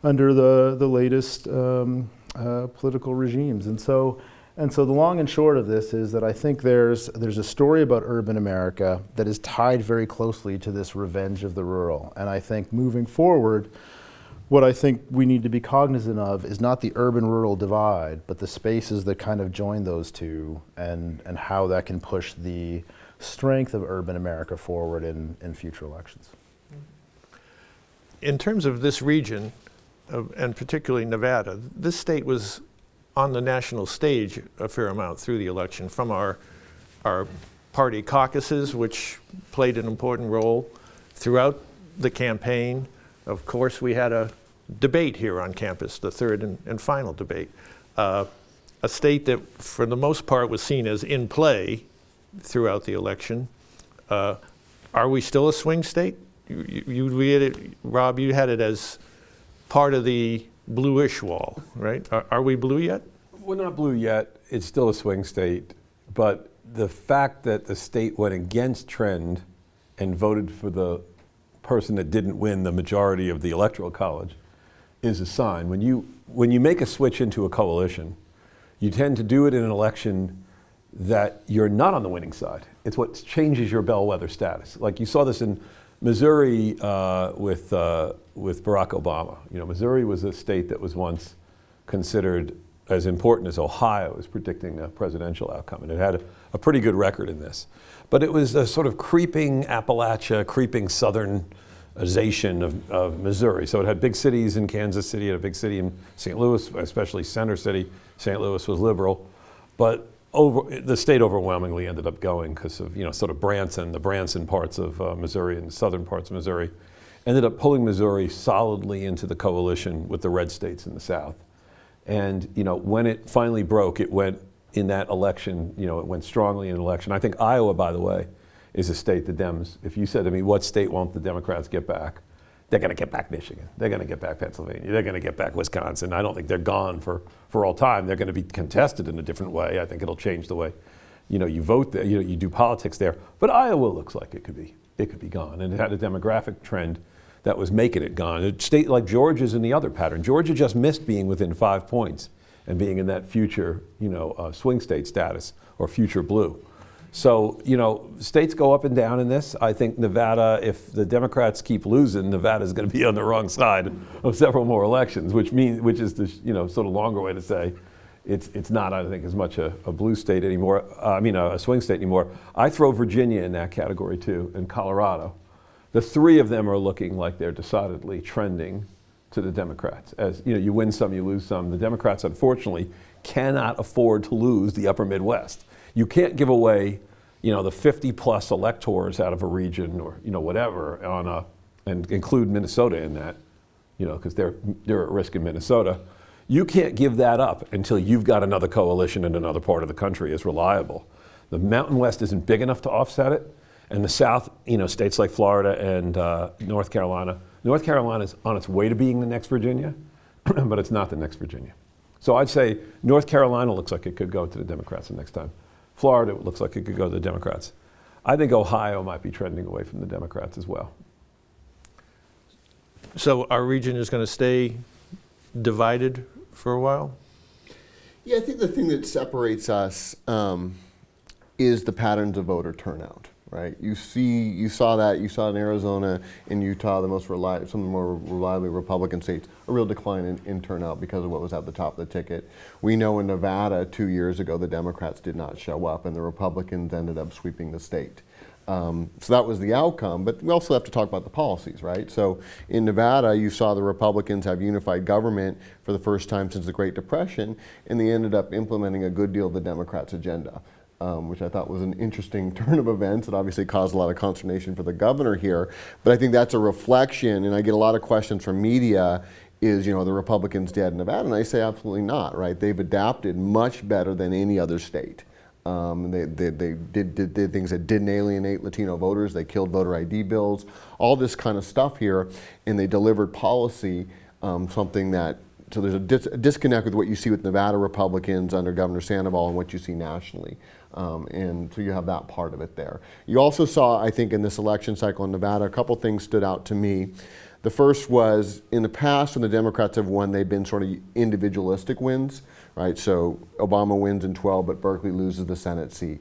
the latest political regimes. And so the long and short of this is that I think there's a story about urban America that is tied very closely to this revenge of the rural. And I think moving forward, what I think we need to be cognizant of is not the urban-rural divide, but the spaces that kind of join those two and how that can push the strength of urban America forward in future elections. In terms of this region, and particularly Nevada, this state was on the national stage a fair amount through the election, from our party caucuses, which played an important role throughout the campaign. Of course, we had a debate here on campus, the third and final debate. A state that, for the most part, was seen as in play throughout the election. Are we still a swing state? Rob, you had it as part of the bluish wall, right? Are we blue yet? We're not blue yet. It's still a swing state. But the fact that the state went against trend and voted for the person that didn't win the majority of the Electoral College is a sign. When you make a switch into a coalition, you tend to do it in an election that you're not on the winning side. It's what changes your bellwether status. Like you saw this in Missouri with Barack Obama. You know, Missouri was a state that was once considered as important as Ohio as predicting a presidential outcome, and it had a pretty good record in this. But it was a sort of creeping Appalachia, creeping southernization of Missouri. So it had big cities in Kansas City, it had a big city in St. Louis, especially Center City. St. Louis was liberal, but the state overwhelmingly ended up going because of, sort of the Branson parts of Missouri and the southern parts of Missouri, ended up pulling Missouri solidly into the coalition with the red states in the South. And, when it finally broke, it went in that election, it went strongly in an election. I think Iowa, by the way, is a state the Dems, if you said to me, what state won't the Democrats get back? They're going to get back Michigan. They're going to get back Pennsylvania. They're going to get back Wisconsin. I don't think they're gone for all time. They're going to be contested in a different way. I think it'll change the way, you vote there, you do politics there. But Iowa looks like it could be it could be gone. And it had a demographic trend that was making it gone. A state like Georgia's in the other pattern. Georgia just missed being within 5 points and being in that future, swing state status or future blue. So, states go up and down in this. I think Nevada, if the Democrats keep losing, Nevada's going to be on the wrong side of several more elections, which is the, sort of longer way to say it's not, I think, as much a blue state anymore, a swing state anymore. I throw Virginia in that category too, and Colorado. The three of them are looking like they're decidedly trending to the Democrats. As you win some, you lose some. The Democrats, unfortunately, cannot afford to lose the upper Midwest. You can't give away, the 50 plus electors out of a region or, whatever and include Minnesota in that, because they're at risk in Minnesota. You can't give that up until you've got another coalition in another part of the country as reliable. The Mountain West isn't big enough to offset it. And the South, states like Florida and North Carolina. North Carolina is on its way to being the next Virginia, but it's not the next Virginia. So I'd say North Carolina looks like it could go to the Democrats the next time. Florida looks like it could go to the Democrats. I think Ohio might be trending away from the Democrats as well. So our region is going to stay divided for a while? Yeah, I think the thing that separates us is the patterns of voter turnout. Right, you saw in Arizona and Utah, some of the more reliably Republican states, a real decline in turnout because of what was at the top of the ticket. We know in Nevada 2 years ago the Democrats did not show up and the Republicans ended up sweeping the state. So that was the outcome, but we also have to talk about the policies, right? So in Nevada, you saw the Republicans have unified government for the first time since the Great Depression, and they ended up implementing a good deal of the Democrats' agenda. Which I thought was an interesting turn of events. It obviously caused a lot of consternation for the governor here, but I think that's a reflection, and I get a lot of questions from media, is, the Republicans dead in Nevada? And I say absolutely not, right? They've adapted much better than any other state. They did things that didn't alienate Latino voters. They killed voter ID bills, all this kind of stuff here, and they delivered policy, something that, so there's a disconnect with what you see with Nevada Republicans under Governor Sandoval and what you see nationally. And so you have that part of it there. You also saw, I think, in this election cycle in Nevada, a couple things stood out to me. The first was, in the past, when the Democrats have won, they've been sort of individualistic wins, right? So Obama wins in 12, but Berkeley loses the Senate seat.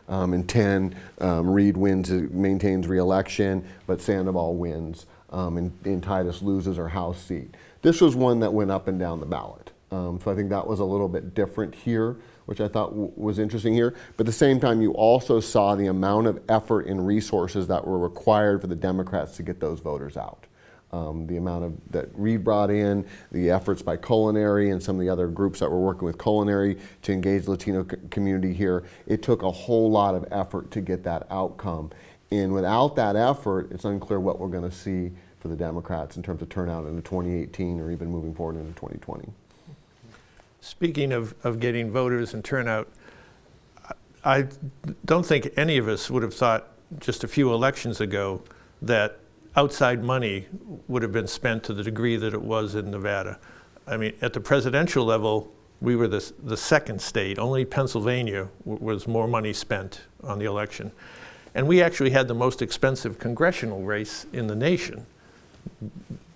In 10, Reed maintains re-election, but Sandoval wins, and Titus loses her House seat. This was one that went up and down the ballot. So I think that was a little bit different here, which I thought was interesting here. But at the same time, you also saw the amount of effort and resources that were required for the Democrats to get those voters out. The amount that Reed brought in, the efforts by Culinary and some of the other groups that were working with Culinary to engage the Latino community here, it took a whole lot of effort to get that outcome. And without that effort, it's unclear what we're going to see for the Democrats in terms of turnout into 2018 or even moving forward into 2020. Speaking of getting voters and turnout, I don't think any of us would have thought just a few elections ago that outside money would have been spent to the degree that it was in Nevada. I mean, at the presidential level, we were the second state. Only Pennsylvania was more money spent on the election. And we actually had the most expensive congressional race in the nation.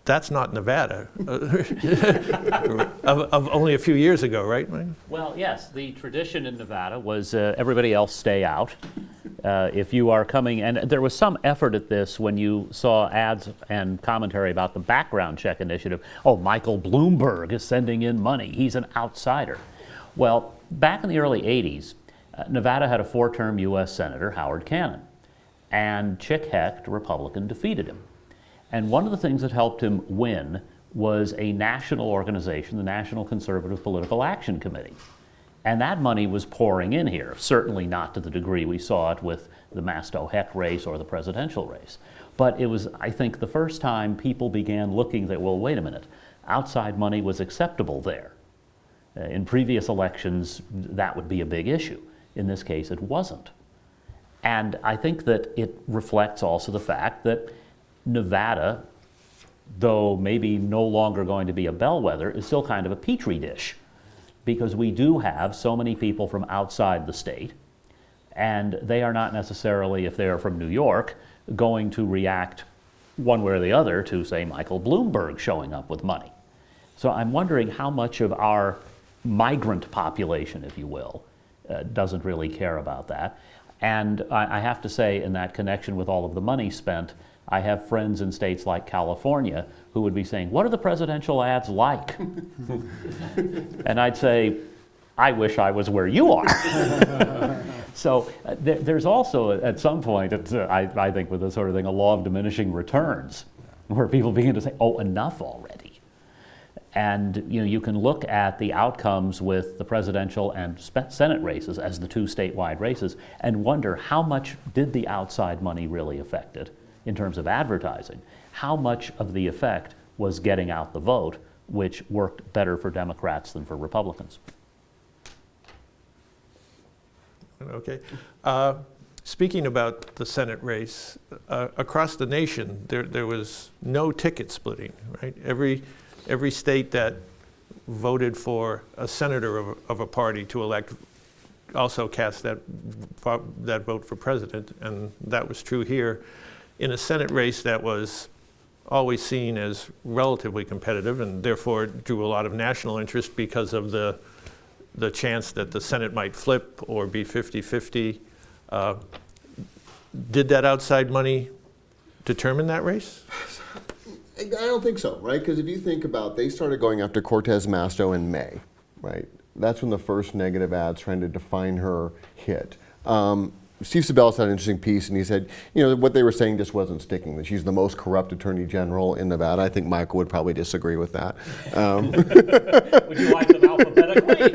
That's not Nevada, of only a few years ago, right, Mike? Well, yes, the tradition in Nevada was everybody else stay out. If you are coming, and there was some effort at this when you saw ads and commentary about the background check initiative. Oh, Michael Bloomberg is sending in money. He's an outsider. Well, back in the early 80s, Nevada had a 4-term U.S. Senator, Howard Cannon, and Chick Hecht, a Republican, defeated him. And one of the things that helped him win was a national organization, the National Conservative Political Action Committee. And that money was pouring in here, certainly not to the degree we saw it with the Masto-Hecht race or the presidential race. But it was, I think, the first time people began looking that, well, wait a minute, outside money was acceptable there. In previous elections, that would be a big issue. In this case, it wasn't. And I think that it reflects also the fact that Nevada, though maybe no longer going to be a bellwether, is still kind of a petri dish, because we do have so many people from outside the state, and they are not necessarily, if they are from New York, going to react one way or the other to, say, Michael Bloomberg showing up with money. So I'm wondering how much of our migrant population, if you will, doesn't really care about that. And I have to say, in that connection with all of the money spent, I have friends in states like California who would be saying, what are the presidential ads like? And I'd say, I wish I was where you are. So there's also, at some point, I think with this sort of thing, a law of diminishing returns, where people begin to say, oh, enough already. And you can look at the outcomes with the presidential and Senate races as the two statewide races and wonder how much did the outside money really affect it in terms of advertising? How much of the effect was getting out the vote, which worked better for Democrats than for Republicans? Okay. Speaking about the Senate race, across the nation, there was no ticket splitting, right? Every state that voted for a senator of a party to elect also cast that vote for president, and that was true here. In a Senate race that was always seen as relatively competitive and therefore drew a lot of national interest because of the chance that the Senate might flip or be 50-50. Did that outside money determine that race? I don't think so, right? Because if you think about, they started going after Cortez Masto in May, right? That's when the first negative ads trying to define her hit. Steve Sabella had an interesting piece, and he said, what they were saying just wasn't sticking, that she's the most corrupt attorney general in Nevada. I think Michael would probably disagree with that. Would you like them alphabetically?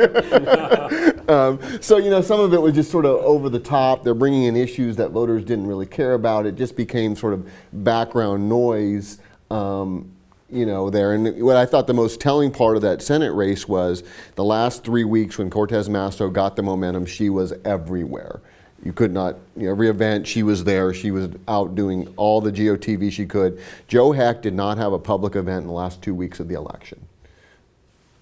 So, some of it was just sort of over the top. They're bringing in issues that voters didn't really care about. It just became sort of background noise. There. And what I thought the most telling part of that Senate race was the last 3 weeks when Cortez Masto got the momentum, she was everywhere. You could not, every event she was there. She was out doing all the GOTV she could. Joe Heck did not have a public event in the last 2 weeks of the election,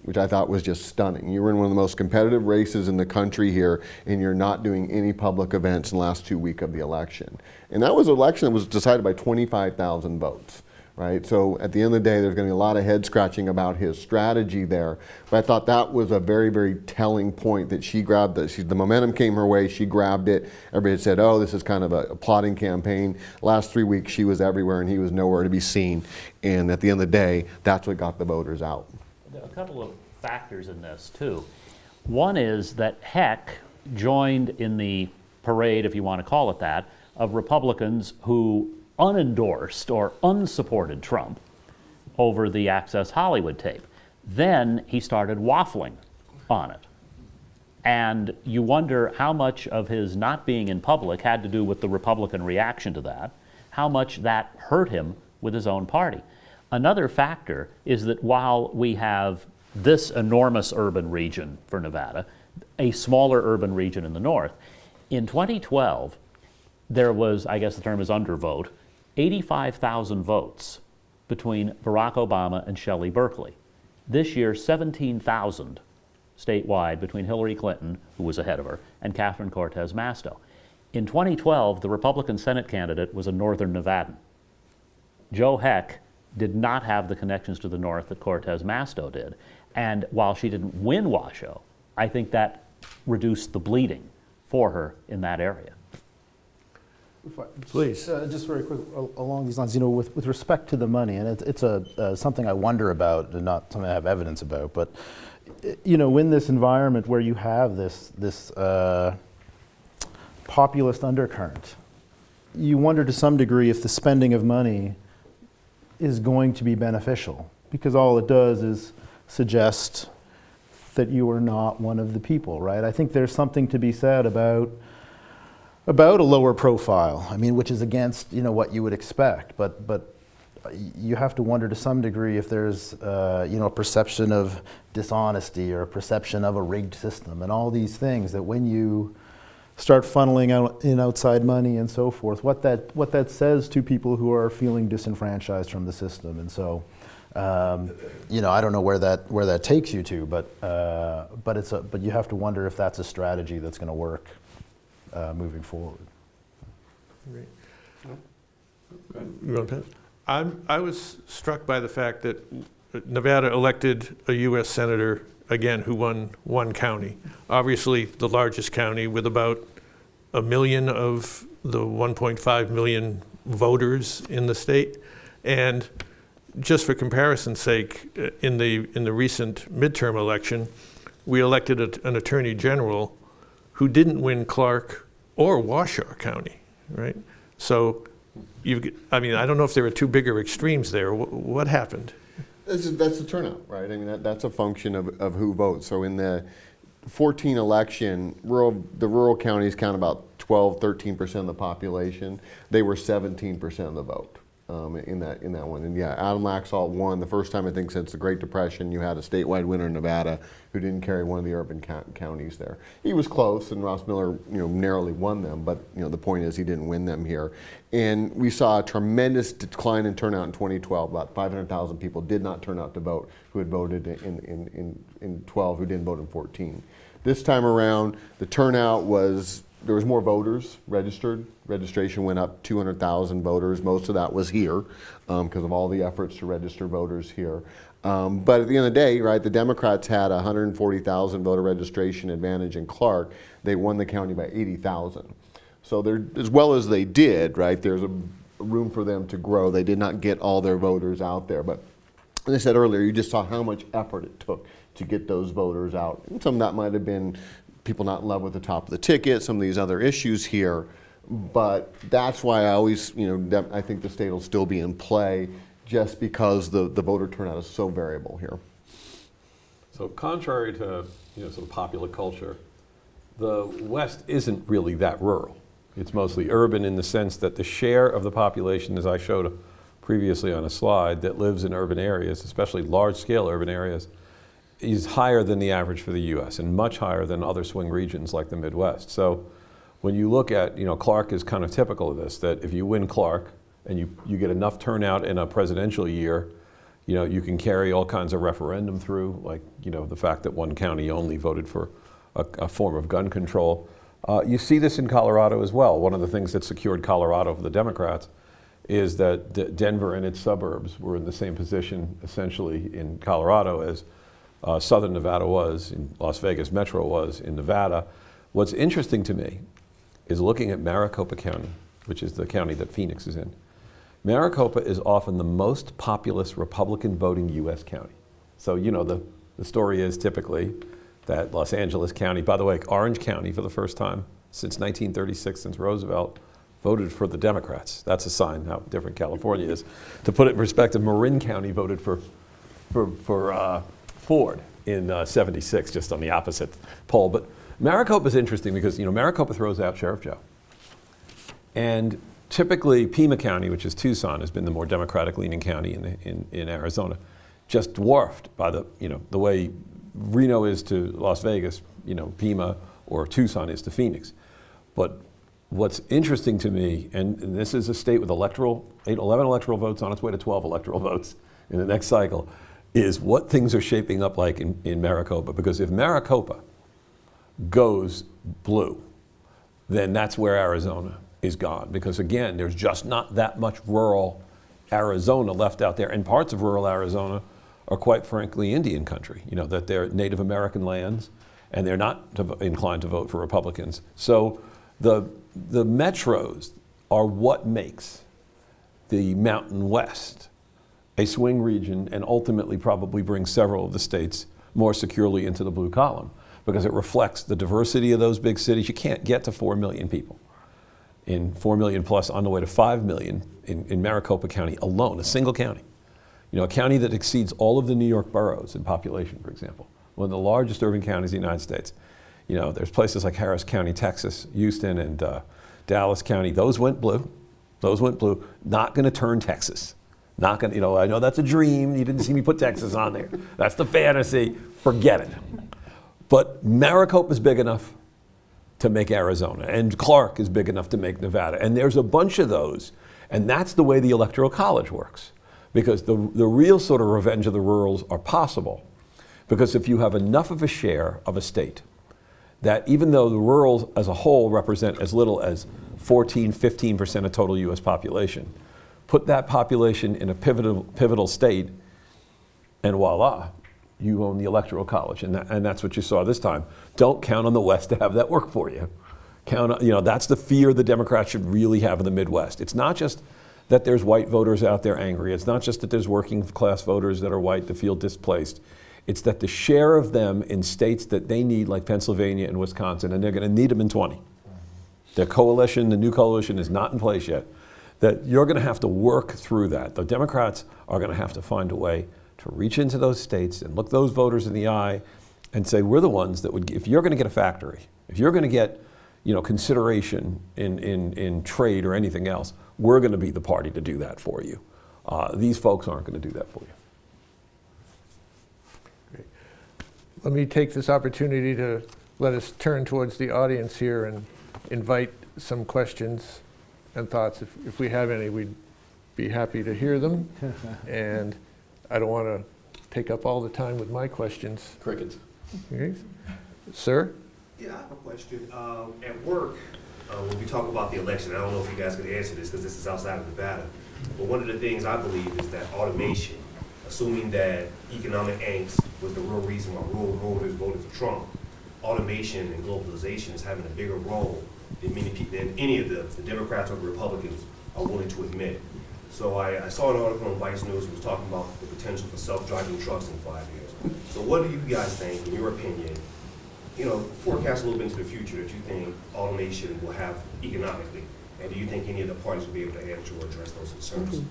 which I thought was just stunning. You were in one of the most competitive races in the country here, and you're not doing any public events in the last 2 weeks of the election. And that was an election that was decided by 25,000 votes. Right? So at the end of the day, there's going to be a lot of head scratching about his strategy there. But I thought that was a very, very telling point that she grabbed the momentum came her way, she grabbed it. Everybody had said, oh, this is kind of a plotting campaign. Last 3 weeks, she was everywhere and he was nowhere to be seen. And at the end of the day, that's what got the voters out. A couple of factors in this, too. One is that Heck joined in the parade, if you want to call it that, of Republicans who unendorsed or unsupported Trump over the Access Hollywood tape. Then he started waffling on it. And you wonder how much of his not being in public had to do with the Republican reaction to that, how much that hurt him with his own party. Another factor is that while we have this enormous urban region for Nevada, a smaller urban region in the north, in 2012, there was, I guess the term is undervote, 85,000 votes between Barack Obama and Shelley Berkeley. This year, 17,000 statewide between Hillary Clinton, who was ahead of her, and Catherine Cortez Masto. In 2012, the Republican Senate candidate was a northern Nevadan. Joe Heck did not have the connections to the north that Cortez Masto did. And while she didn't win Washoe, I think that reduced the bleeding for her in that area. Please. Just very quick along these lines, with respect to the money, and it's something I wonder about, and not something I have evidence about, but in this environment where you have this populist undercurrent, you wonder to some degree if the spending of money is going to be beneficial, because all it does is suggest that you are not one of the people, right? I think there's something to be said about a lower profile, which is against what you would expect, but you have to wonder to some degree if there's a perception of dishonesty or a perception of a rigged system and all these things that when you start funneling out in outside money and so forth, what that says to people who are feeling disenfranchised from the system. And so I don't know where that takes you to, but you have to wonder if that's a strategy that's going to work moving forward. Great. You want to pass? I was struck by the fact that Nevada elected a U.S. senator, again, who won one county. Obviously, the largest county with about 1 million of the 1.5 million voters in the state. And just for comparison's sake, in the recent midterm election, we elected an attorney general who didn't win Clark or Washoe County, right? So, I don't know if there are two bigger extremes there. What happened? That's the turnout, right? I mean, that's a function of who votes. So in the 14 election, the rural counties count about 12, 13% of the population. They were 17% of the vote in that one. And yeah, Adam Laxalt won the first time, I think, since the Great Depression. You had a statewide winner in Nevada who didn't carry one of the urban counties there. He was close, and Ross Miller, narrowly won them. But the point is, he didn't win them here. And we saw a tremendous decline in turnout in 2012. About 500,000 people did not turn out to vote who had voted in 12, who didn't vote in 14. This time around, the turnout there was more voters registered. Registration went up 200,000 voters. Most of that was here because of all the efforts to register voters here. But at the end of the day, right, the Democrats had 140,000 voter registration advantage in Clark. They won the county by 80,000. So as well as they did, right, there's a room for them to grow. They did not get all their voters out there. But as I said earlier, you just saw how much effort it took to get those voters out. And some of that might have been people not in love with the top of the ticket, some of these other issues here. But that's why I always, I think the state will still be in play just because the voter turnout is so variable here. So contrary to sort of popular culture, the West isn't really that rural. It's mostly urban in the sense that the share of the population, as I showed previously on a slide, that lives in urban areas, especially large-scale urban areas, is higher than the average for the U.S. and much higher than other swing regions like the Midwest. So when you look at, Clark is kind of typical of this, that if you win Clark and you get enough turnout in a presidential year, you can carry all kinds of referendum through, like, the fact that one county only voted for a form of gun control. You see this in Colorado as well. One of the things that secured Colorado for the Democrats is that Denver and its suburbs were in the same position, essentially, in Colorado as Southern Nevada was, in Las Vegas Metro was, in Nevada. What's interesting to me is looking at Maricopa County, which is the county that Phoenix is in. Maricopa is often the most populous Republican voting U.S. county. So, the story is typically that Los Angeles County, by the way, Orange County for the first time since 1936, since Roosevelt, voted for the Democrats. That's a sign how different California is. To put it in perspective, Marin County voted for Ford in 76, just on the opposite pole. But Maricopa is interesting because, Maricopa throws out Sheriff Joe. And typically Pima County, which is Tucson, has been the more Democratic-leaning county in Arizona, just dwarfed by the way Reno is to Las Vegas, Pima or Tucson is to Phoenix. But what's interesting to me, and this is a state with 11 electoral votes on its way to 12 electoral votes in the next cycle, is what things are shaping up like in Maricopa. Because if Maricopa goes blue, then that's where Arizona is gone. Because again, there's just not that much rural Arizona left out there. And parts of rural Arizona are quite frankly Indian country, that they're Native American lands, and they're not inclined to vote for Republicans. So the metros are what makes the Mountain West a swing region, and ultimately probably bring several of the states more securely into the blue column, because it reflects the diversity of those big cities. You can't get to 4 million people. In 4 million plus, on the way to 5 million in Maricopa County alone, a single county. A county that exceeds all of the New York boroughs in population, for example. One of the largest urban counties in the United States. There's places like Harris County, Texas, Houston, and Dallas County. Those went blue. Not going to turn Texas. Not going to, I know that's a dream. You didn't see me put Texas on there. That's the fantasy. Forget it. But Maricopa is big enough to make Arizona, and Clark is big enough to make Nevada. And there's a bunch of those. And that's the way the Electoral College works. Because the real sort of revenge of the rurals are possible. Because if you have enough of a share of a state, that even though the rurals as a whole represent as little as 14, 15% of total US population, put that population in a pivotal state, and voila, you own the Electoral College. And that's what you saw this time. Don't count on the West to have that work for you. That's the fear the Democrats should really have in the Midwest. It's not just that there's white voters out there angry. It's not just that there's working class voters that are white that feel displaced. It's that the share of them in states that they need, like Pennsylvania and Wisconsin, and they're going to need them in 20. The new coalition is not in place yet, that you're going to have to work through that. The Democrats are going to have to find a way to reach into those states and look those voters in the eye and say, we're the ones that would, if you're going to get a factory, if you're going to get consideration in trade or anything else, we're going to be the party to do that for you. These folks aren't going to do that for you. Great. Let me take this opportunity to let us turn towards the audience here and invite some questions and thoughts. If we have any, we'd be happy to hear them. And I don't want to take up all the time with my questions. Crickets. Okay. Sir? Yeah, I have a question. At work, when we talk about the election, I don't know if you guys could answer this because this is outside of Nevada, but one of the things I believe is that automation, assuming that economic angst was the real reason why rural voters voted for Trump, automation and globalization is having a bigger role than many people, than any of the Democrats or the Republicans are willing to admit. So I saw an article on Vice News that was talking about the potential for self-driving trucks in 5 years. So what do you guys think, in your opinion, forecast a little bit into the future that you think automation will have economically? And do you think any of the parties will be able to answer or address those concerns?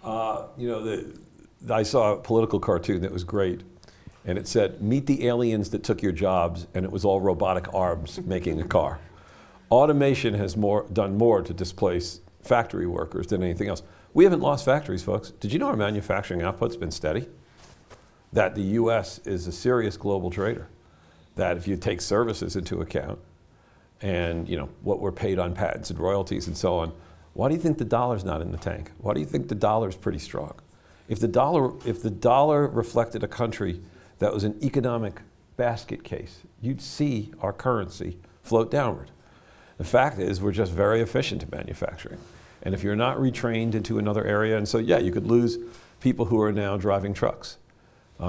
I saw a political cartoon that was great, and it said, meet the aliens that took your jobs, and it was all robotic arms making a car. Automation has done more to displace factory workers than anything else. We haven't lost factories, folks. Did you know our manufacturing output's been steady? That the US is a serious global trader. That if you take services into account and what we're paid on patents and royalties and so on, why do you think the dollar's not in the tank? Why do you think the dollar's pretty strong? If the dollar reflected a country that was an economic basket case, you'd see our currency float downward. The fact is we're just very efficient at manufacturing. And if you're not retrained into another area, and so yeah, you could lose people who are now driving trucks.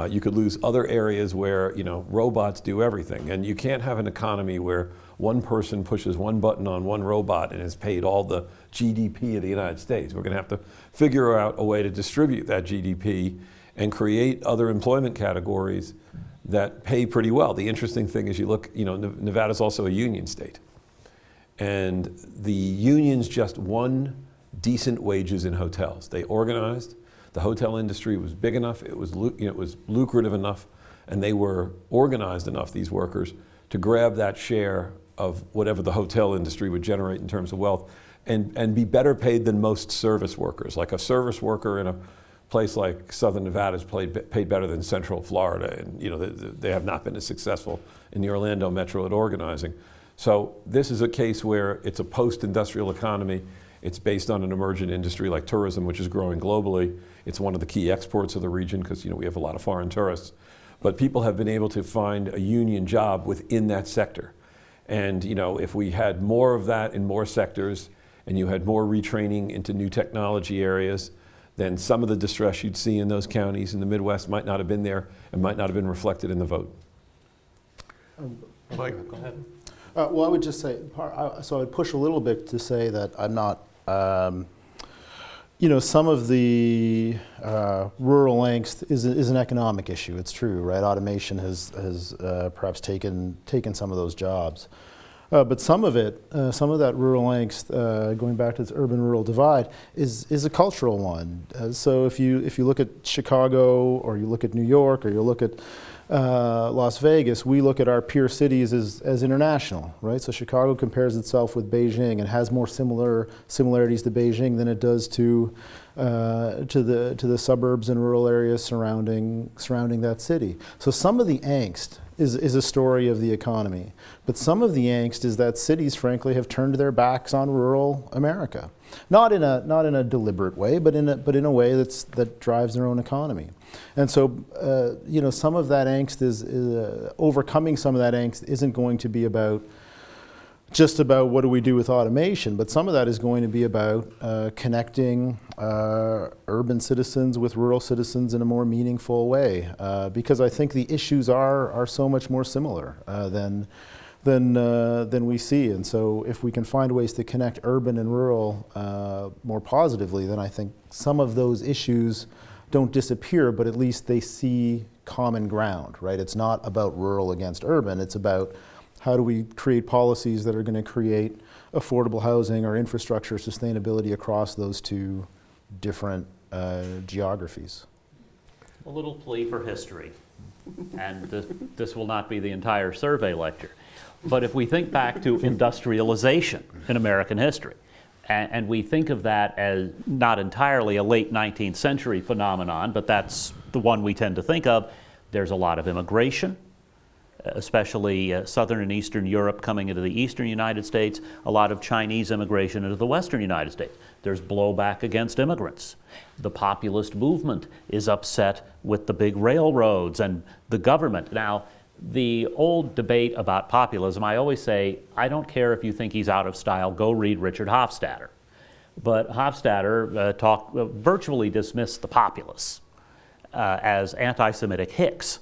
You could lose other areas where robots do everything, and you can't have an economy where one person pushes one button on one robot and is paid all the GDP of the United States. We're going to have to figure out a way to distribute that GDP and create other employment categories that pay pretty well. The interesting thing is you look, Nevada's also a union state, and the unions just won decent wages in hotels. They organized. The hotel industry was big enough, it was lucrative enough, and they were organized enough, these workers, to grab that share of whatever the hotel industry would generate in terms of wealth and be better paid than most service workers. Like a service worker in a place like Southern Nevada is paid better than Central Florida, and they have not been as successful in the Orlando metro at organizing. So this is a case where it's a post-industrial economy. It's based on an emergent industry like tourism, which is growing globally. It's one of the key exports of the region because we have a lot of foreign tourists. But people have been able to find a union job within that sector. And if we had more of that in more sectors and you had more retraining into new technology areas, then some of the distress you'd see in those counties in the Midwest might not have been there and might not have been reflected in the vote. Mike? Go ahead. Well, I would just say, so I would push a little bit to say that I'm not, some of the rural angst is an economic issue. It's true, right? Automation has perhaps taken some of those jobs. But some of that rural angst, going back to this urban-rural divide, is a cultural one. So if you look at Chicago, or you look at New York, or you look at Las Vegas, we look at our peer cities as international, right? So Chicago compares itself with Beijing and has more similarities to Beijing than it does to the suburbs and rural areas surrounding that city. So some of the angst is a story of the economy, but some of the angst is that cities, frankly, have turned their backs on rural America, not in a deliberate way, but in a way that drives their own economy. And so, some of that angst is overcoming some of that angst isn't going to be about just about what do we do with automation, but some of that is going to be about connecting urban citizens with rural citizens in a more meaningful way, because I think the issues are so much more similar than we see. And so if we can find ways to connect urban and rural more positively, then I think some of those issues don't disappear, but at least they see common ground, right? It's not about rural against urban, it's about how do we create policies that are going to create affordable housing or infrastructure sustainability across those two different geographies. A little plea for history, and this will not be the entire survey lecture. But if we think back to industrialization in American history, and we think of that as not entirely a late 19th century phenomenon, but that's the one we tend to think of, there's a lot of immigration, especially Southern and Eastern Europe coming into the Eastern United States, a lot of Chinese immigration into the Western United States. There's blowback against immigrants. The populist movement is upset with the big railroads and the government. Now, the old debate about populism, I always say, I don't care if you think he's out of style, go read Richard Hofstadter. But Hofstadter virtually dismissed the populists as anti-Semitic hicks.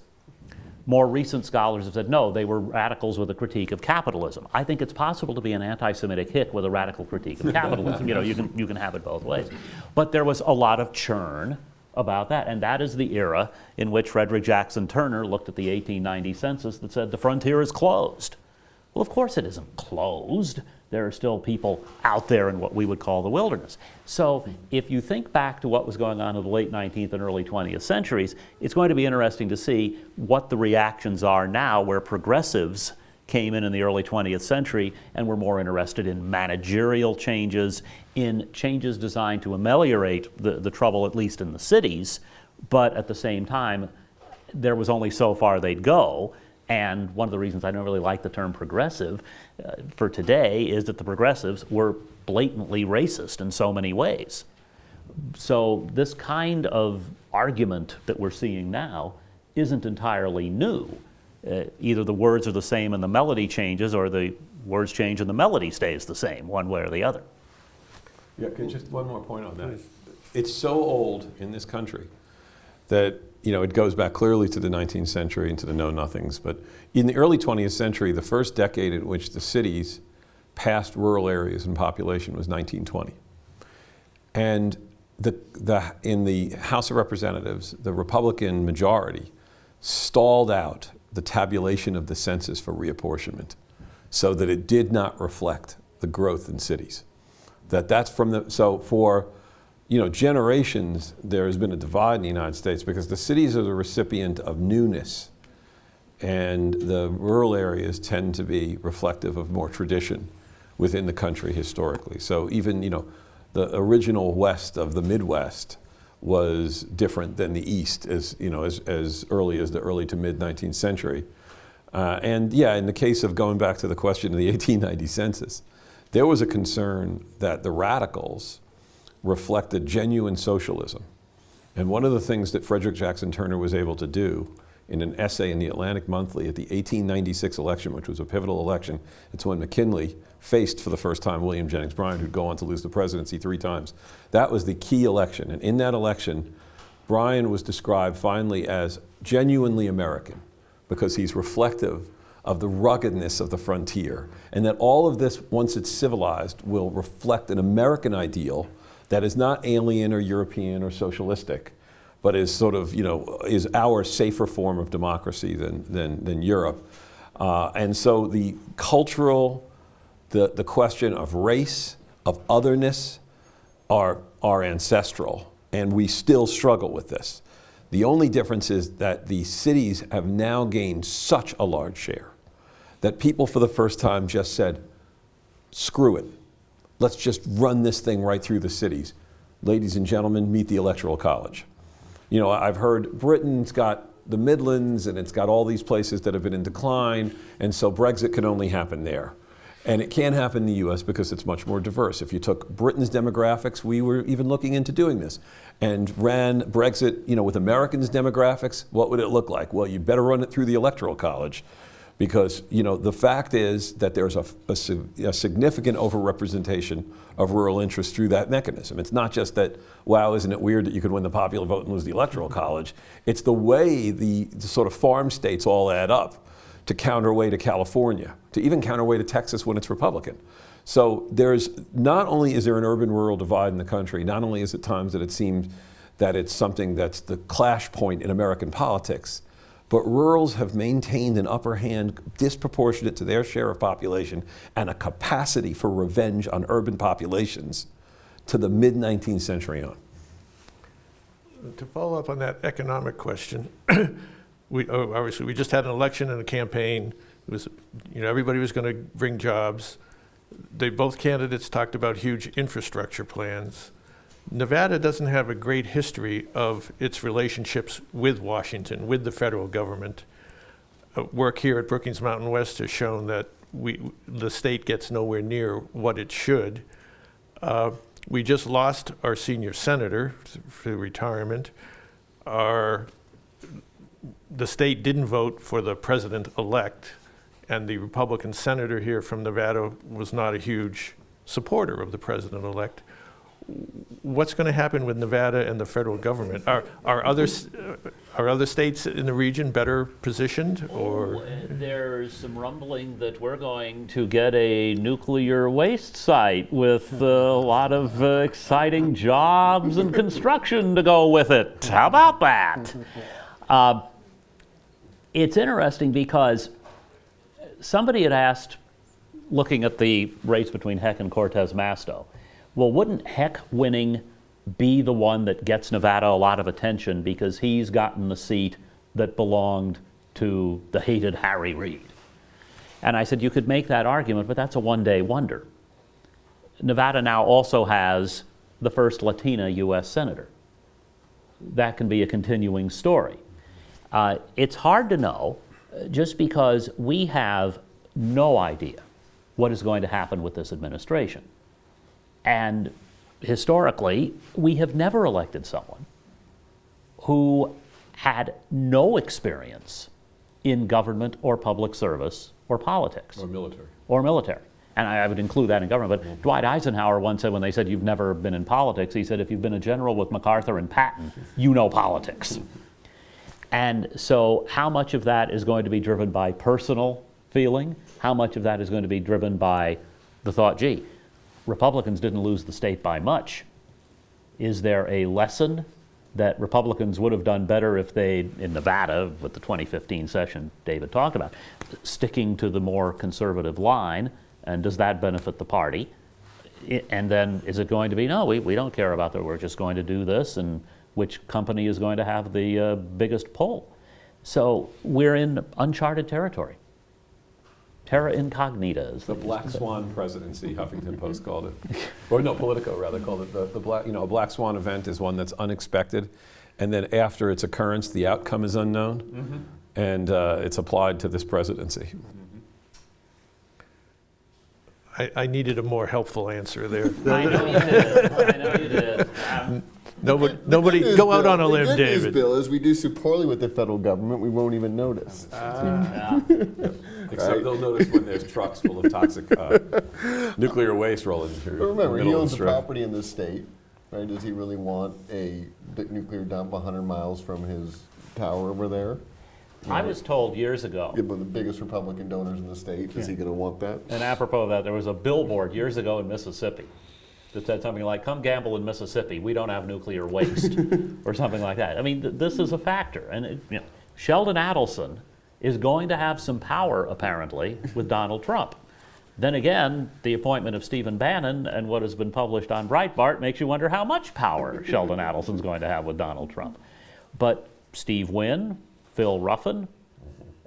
More recent scholars have said, no, they were radicals with a critique of capitalism. I think it's possible to be an anti-Semitic hick with a radical critique of capitalism. You can have it both ways. But there was a lot of churn about that, and that is the era in which Frederick Jackson Turner looked at the 1890 census that said the frontier is closed. Well, of course it isn't closed. There are still people out there in what we would call the wilderness. So if you think back to what was going on in the late 19th and early 20th centuries, it's going to be interesting to see what the reactions are now, where progressives came in the early 20th century and were more interested in managerial changes, in changes designed to ameliorate the trouble, at least in the cities, but at the same time, there was only so far they'd go. And one of the reasons I don't really like the term progressive for today is that the progressives were blatantly racist in so many ways. So this kind of argument that we're seeing now isn't entirely new. Either the words are the same and the melody changes, or the words change and the melody stays the same, one way or the other. Yeah, just one more point on that. It's so old in this country that it goes back clearly to the 19th century and to the know-nothings. But in the early 20th century, the first decade in which the cities passed rural areas in population was 1920. And in the House of Representatives, the Republican majority stalled out the tabulation of the census for reapportionment so that it did not reflect the growth in cities. So for generations, there has been a divide in the United States because the cities are the recipient of newness, and the rural areas tend to be reflective of more tradition within the country historically. So even, the original West of the Midwest was different than the East as early as the early to mid 19th century. In the case of going back to the question of the 1890 census, there was a concern that the radicals reflected genuine socialism. And one of the things that Frederick Jackson Turner was able to do in an essay in the Atlantic Monthly at the 1896 election, which was a pivotal election, it's when McKinley faced for the first time William Jennings Bryan, who'd go on to lose the presidency 3 times. That was the key election. And in that election, Bryan was described finally as genuinely American because he's reflective of the ruggedness of the frontier. And that all of this, once it's civilized, will reflect an American ideal that is not alien or European or socialistic, but is sort of, is our safer form of democracy than Europe. And so the cultural, the question of race, of otherness, are ancestral, and we still struggle with this. The only difference is that the cities have now gained such a large share that people for the first time just said, screw it. Let's just run this thing right through the cities. Ladies and gentlemen, meet the Electoral College. I've heard Britain's got the Midlands and it's got all these places that have been in decline, and so Brexit can only happen there. And it can't happen in the US because it's much more diverse. If you took Britain's demographics, we were even looking into doing this, and ran Brexit, with Americans' demographics, what would it look like? Well, you better run it through the Electoral College, Because, you know, the fact is that there's a significant overrepresentation of rural interests through that mechanism. It's not just that, wow, isn't it weird that you could win the popular vote and lose the electoral college? It's the way the sort of farm states all add up to counterweight to California, to even counterweight to Texas when it's Republican. So there's, not only is there an urban-rural divide in the country, not only is it times that it seems that it's something that's the clash point in American politics, but rurals have maintained an upper hand disproportionate to their share of population and a capacity for revenge on urban populations to the mid-19th century on. To follow up on that economic question, obviously we just had an election and a campaign. It was, you know, everybody was going to bring jobs. Both candidates talked about huge infrastructure plans. Nevada doesn't have a great history of its relationships with Washington, with the federal government. Work here at Brookings Mountain West has shown that the state gets nowhere near what it should. We just lost our senior senator for retirement. The state didn't vote for the president-elect, and the Republican senator here from Nevada was not a huge supporter of the president-elect. What's going to happen with Nevada and the federal government? Are other states in the region better positioned, or? There's some rumbling that we're going to get a nuclear waste site with a lot of exciting jobs and construction to go with it. How about that? It's interesting because somebody had asked, looking at the race between Heck and Cortez Masto, well, wouldn't Heck winning be the one that gets Nevada a lot of attention because he's gotten the seat that belonged to the hated Harry Reid? And I said, you could make that argument, but that's a one-day wonder. Nevada now also has the first Latina U.S. senator. That can be a continuing story. It's hard to know just because we have no idea what is going to happen with this administration. And historically, we have never elected someone who had no experience in government or public service or politics. Or military. And I would include that in government. But Dwight Eisenhower once said, when they said, you've never been in politics, he said, if you've been a general with MacArthur and Patton, you know politics. And so how much of that is going to be driven by personal feeling? How much of that is going to be driven by the thought, gee, Republicans didn't lose the state by much. Is there a lesson that Republicans would have done better if they, in Nevada, with the 2015 session David talked about, sticking to the more conservative line, and does that benefit the party? And then is it going to be, no, we don't care about that, we're just going to do this, and which company is going to have the biggest pull? So we're in uncharted territory. Terra incognita. Is The black swan presidency, Huffington Post called it. Or no, Politico rather called it. The black, you know, a black swan event is one that's unexpected, and then after its occurrence, the outcome is unknown, and it's applied to this presidency. I needed a more helpful answer there. I know you did. I know you did. Nobody go out on a limb, The good news, David. Bill, is we do so poorly with the federal government, we won't even notice. Except they'll notice when there's trucks full of toxic nuclear waste rolling through. But remember, the he middle of owns the the strip. property in the state, right? Does he really want a big nuclear dump 100 miles from his tower over there? I was told years ago, Yeah, but the biggest Republican donors in the state, is he going to want that? and apropos of that, there was a billboard years ago in Mississippi that said something like, come gamble in Mississippi, we don't have nuclear waste, or something like that. I mean, this is a factor. And Sheldon Adelson is going to have some power, apparently, with Donald Trump. Then again, the appointment of Stephen Bannon and what has been published on Breitbart makes you wonder how much power Sheldon Adelson's going to have with Donald Trump. But Steve Wynn, Phil Ruffin,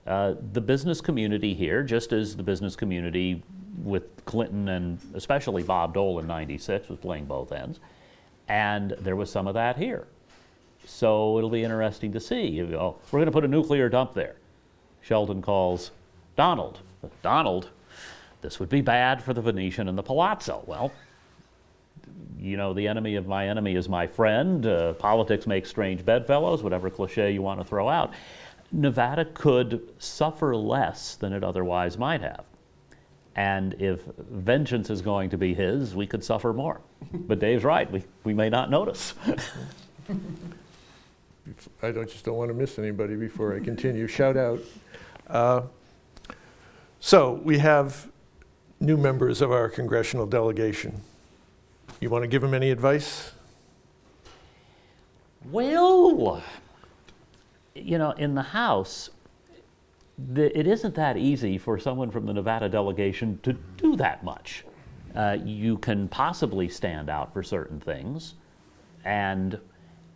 the business community here, just as the business community with Clinton and especially Bob Dole in '96 was playing both ends, and there was some of that here. So it'll be interesting to see. We're going to put a nuclear dump there. Sheldon calls Donald. Donald, this would be bad for the Venetian and the Palazzo. Well, you know, the enemy of my enemy is my friend. Politics makes strange bedfellows, whatever cliche you want to throw out. Nevada could suffer less than it otherwise might have. And if vengeance is going to be his, we could suffer more. But Dave's right, we may not notice. Just don't want to miss anybody before I continue. Shout out. So we have new members of our congressional delegation. You want to give them any advice? Well, in the House, it isn't that easy for someone from the Nevada delegation to do that much. You can possibly stand out for certain things, and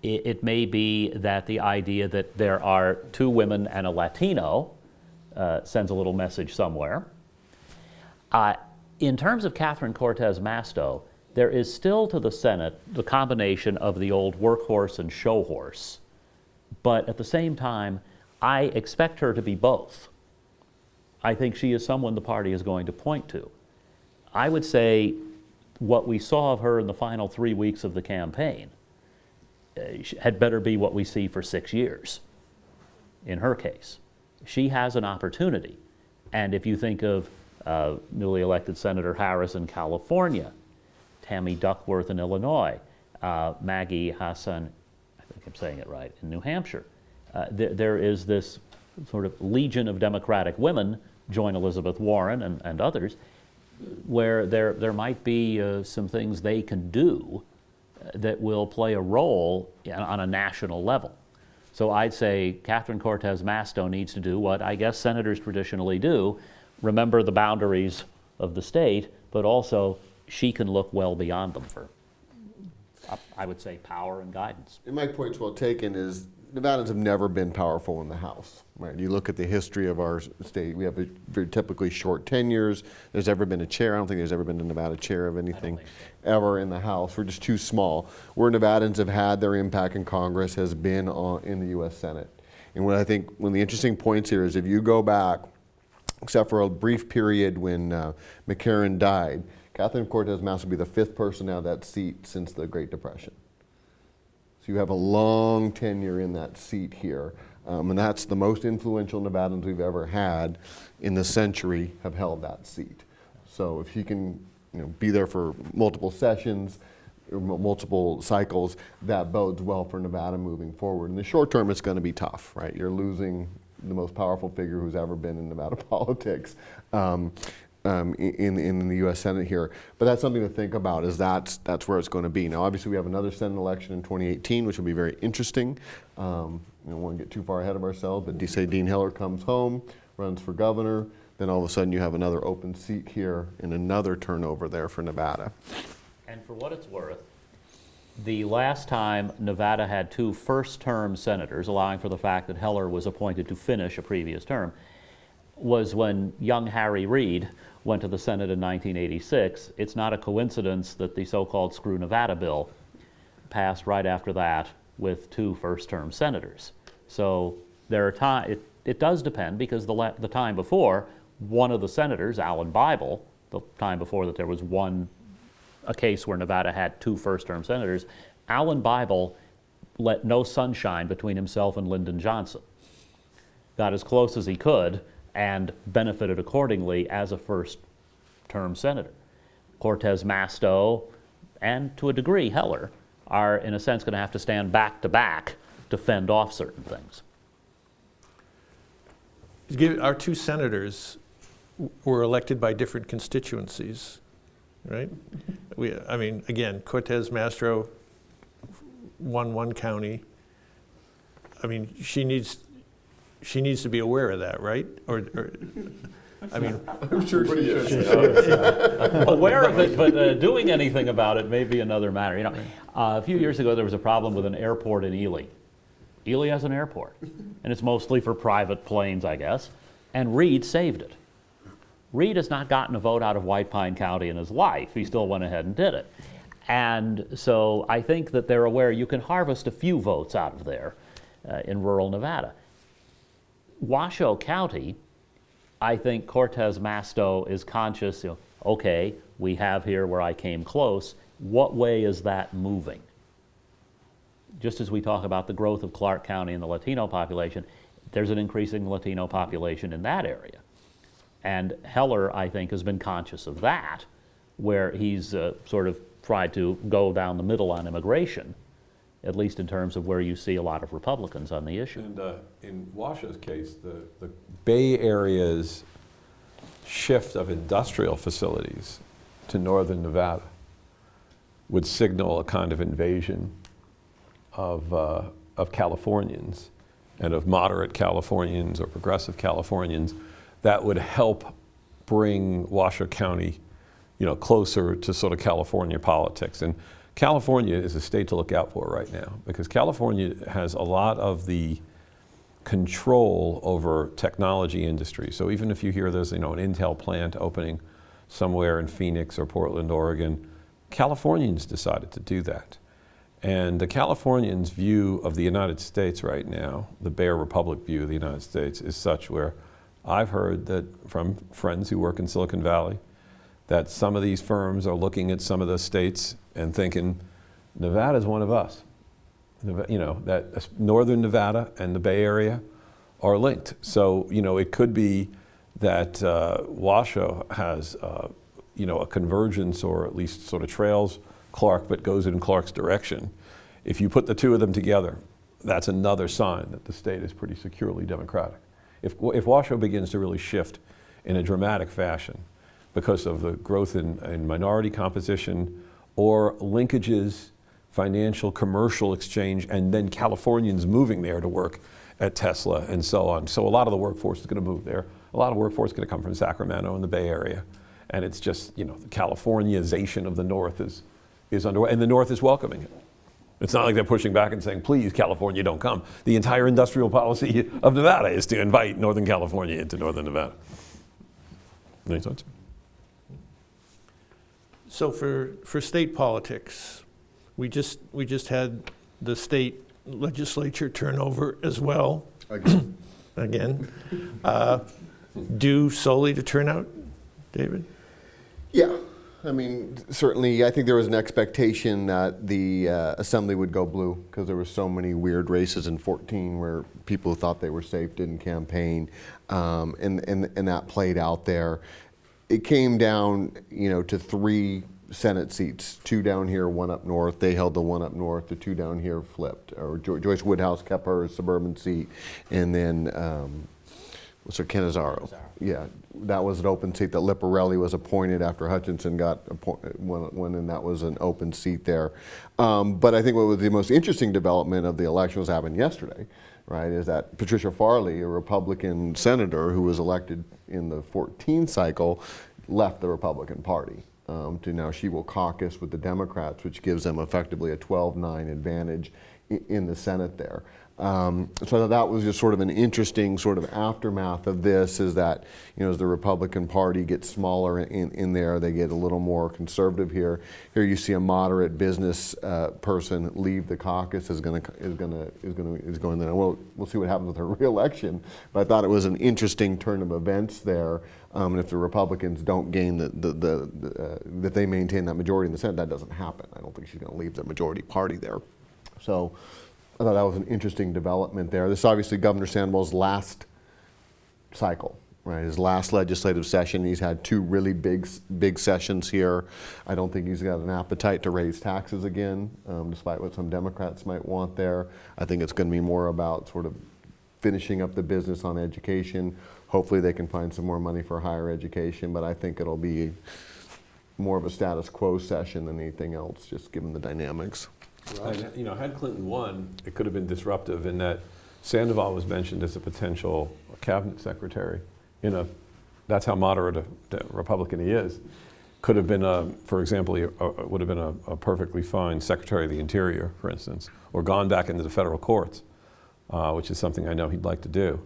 it may be that the idea that there are 2 women and a Latino sends a little message somewhere. In terms of Catherine Cortez Masto, there is still to the Senate the combination of the old workhorse and show horse. But at the same time, I expect her to be both. I think she is someone the party is going to point to. I would say what we saw of her in the final 3 weeks of the campaign had better be what we see for 6 years. In her case, she has an opportunity. And if you think of newly elected Senator Harris in California, Tammy Duckworth in Illinois, Maggie Hassan, I think I'm saying it right, in New Hampshire. There is this sort of legion of Democratic women, join Elizabeth Warren and others, where there might be some things they can do that will play a role on a national level. So I'd say Catherine Cortez Masto needs to do what I guess senators traditionally do, remember the boundaries of the state, but also she can look well beyond them for, I would say, power and guidance. And my point's well taken is Nevadans have never been powerful in the House. Right? You look at the history of our state, we have a very typically short tenures. There's ever been a chair. I don't think there's ever been a Nevada chair of anything ever in the House. We're just too small. Where Nevadans have had their impact in Congress has been in the U.S. Senate. And what I think one of the interesting points here is if you go back, except for a brief period when McCarran died, Catherine Cortez Masto will be the 5th person out of that seat since the Great Depression. So you have a long tenure in that seat here. And that's the most influential Nevadans we've ever had in the century have held that seat. So if she can be there for multiple sessions, or multiple cycles, that bodes well for Nevada moving forward. In the short term, it's going to be tough, right? You're losing the most powerful figure who's ever been in Nevada politics. In the U.S. Senate here. But that's something to think about, is that's where it's going to be. Now, obviously, we have another Senate election in 2018, which will be very interesting. We don't want to get too far ahead of ourselves, but say Dean Heller comes home, runs for governor, then all of a sudden you have another open seat here and another turnover there for Nevada. And for what it's worth, the last time Nevada had 2 first-term senators, allowing for the fact that Heller was appointed to finish a previous term, was when young Harry Reid went to the Senate in 1986. It's not a coincidence that the so-called Screw Nevada bill passed right after that with 2 first-term senators. So there are it does depend, because the time before, one of the senators, Alan Bible, the time before that there was a case where Nevada had 2 first-term senators, Alan Bible let no sunshine between himself and Lyndon Johnson. Got as close as he could and benefited accordingly as a first-term senator. Cortez Masto, and to a degree Heller, are in a sense going to have to stand back to back to fend off certain things. Our 2 senators were elected by different constituencies, right? Again, Cortez Masto won 1 county. She needs to be aware of that, right? I'm sure she is. Aware of it, but doing anything about it may be another matter. A few years ago there was a problem with an airport in Ely. Ely has an airport, and it's mostly for private planes, I guess, and Reid saved it. Reid has not gotten a vote out of White Pine County in his life. He still went ahead and did it. And so I think that they're aware you can harvest a few votes out of there in rural Nevada. Washoe County, I think Cortez Masto is conscious, okay, we have here where I came close. What way is that moving? Just as we talk about the growth of Clark County and the Latino population, there's an increasing Latino population in that area. And Heller, I think, has been conscious of that, where he's sort of tried to go down the middle on immigration, at least in terms of where you see a lot of Republicans on the issue. And in Washoe's case, the Bay Area's shift of industrial facilities to northern Nevada would signal a kind of invasion of Californians and of moderate Californians or progressive Californians that would help bring Washoe County, closer to sort of California politics. And California is a state to look out for right now because California has a lot of the control over technology industry. So even if you hear there's an Intel plant opening somewhere in Phoenix or Portland, Oregon, Californians decided to do that. And the Californians' view of the United States right now, the Bear Republic view of the United States, is such where I've heard that from friends who work in Silicon Valley that some of these firms are looking at some of the states and thinking, Nevada's one of us. That northern Nevada and the Bay Area are linked. So, it could be that Washoe has, a convergence or at least sort of trails Clark but goes in Clark's direction. If you put the two of them together, that's another sign that the state is pretty securely Democratic. If Washoe begins to really shift in a dramatic fashion because of the growth in minority composition or linkages, financial, commercial exchange, and then Californians moving there to work at Tesla and so on. So a lot of the workforce is going to move there. A lot of workforce is going to come from Sacramento and the Bay Area. And it's just, the Californiazation of the North is underway, and the North is welcoming it. It's not like they're pushing back and saying, please, California, don't come. The entire industrial policy of Nevada is to invite Northern California into Northern Nevada. Any thoughts? So for state politics, we just had the state legislature turnover as well. Again. Due solely to turnout, David? Yeah. I mean, certainly, I think there was an expectation that the assembly would go blue because there were so many weird races in 14 where people who thought they were safe didn't campaign, and that played out there. It came down, to 3 Senate seats, 2 down here, 1 up north. They held the 1 up north. The 2 down here flipped. Or Joyce Woodhouse kept her suburban seat, and then Cannizzaro. Yeah, that was an open seat that Liparelli was appointed after Hutchinson got when and that was an open seat there. But I think what was the most interesting development of the election was happened yesterday, right, is that Patricia Farley, a Republican senator who was elected in the 14 cycle, left the Republican Party. To now she will caucus with the Democrats, which gives them effectively a 12-9 advantage in the Senate there. So that was just sort of an interesting sort of aftermath of this, is that, as the Republican Party gets smaller in there, they get a little more conservative here. Here you see a moderate business person leave the caucus, is going there. Well, we'll see what happens with her reelection. But I thought it was an interesting turn of events there. And if the Republicans don't gain that they maintain that majority in the Senate, that doesn't happen. I don't think she's going to leave the majority party there. So I thought that was an interesting development there. This is obviously Governor Sandoval's last cycle, right? His last legislative session. He's had 2 really big sessions here. I don't think he's got an appetite to raise taxes again, despite what some Democrats might want there. I think it's going to be more about sort of finishing up the business on education. Hopefully they can find some more money for higher education, but I think it'll be more of a status quo session than anything else, just given the dynamics. And, had Clinton won, it could have been disruptive in that Sandoval was mentioned as a potential cabinet secretary. That's how moderate a Republican he is. Could have been, for example, would have been a perfectly fine Secretary of the Interior, for instance, or gone back into the federal courts, which is something I know he'd like to do.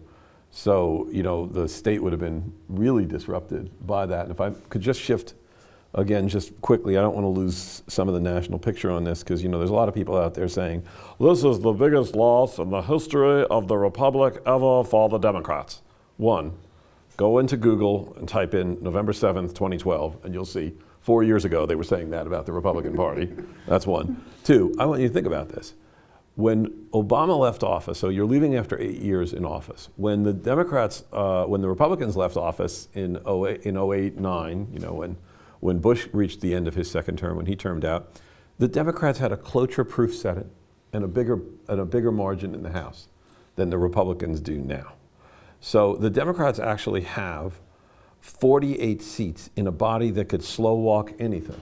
So, the state would have been really disrupted by that. And if I could just shift again, just quickly, I don't want to lose some of the national picture on this because, there's a lot of people out there saying, this is the biggest loss in the history of the Republic ever for the Democrats. 1, go into Google and type in November 7th, 2012, and you'll see 4 years ago they were saying that about the Republican Party. That's 1. 2, I want you to think about this. When Obama left office, so you're leaving after 8 years in office. When the Republicans left office in 08-09, you know, when Bush reached the end of his second term, when he termed out, the Democrats had a cloture-proof Senate and a bigger margin in the House than the Republicans do now. So the Democrats actually have 48 seats in a body that could slow walk anything.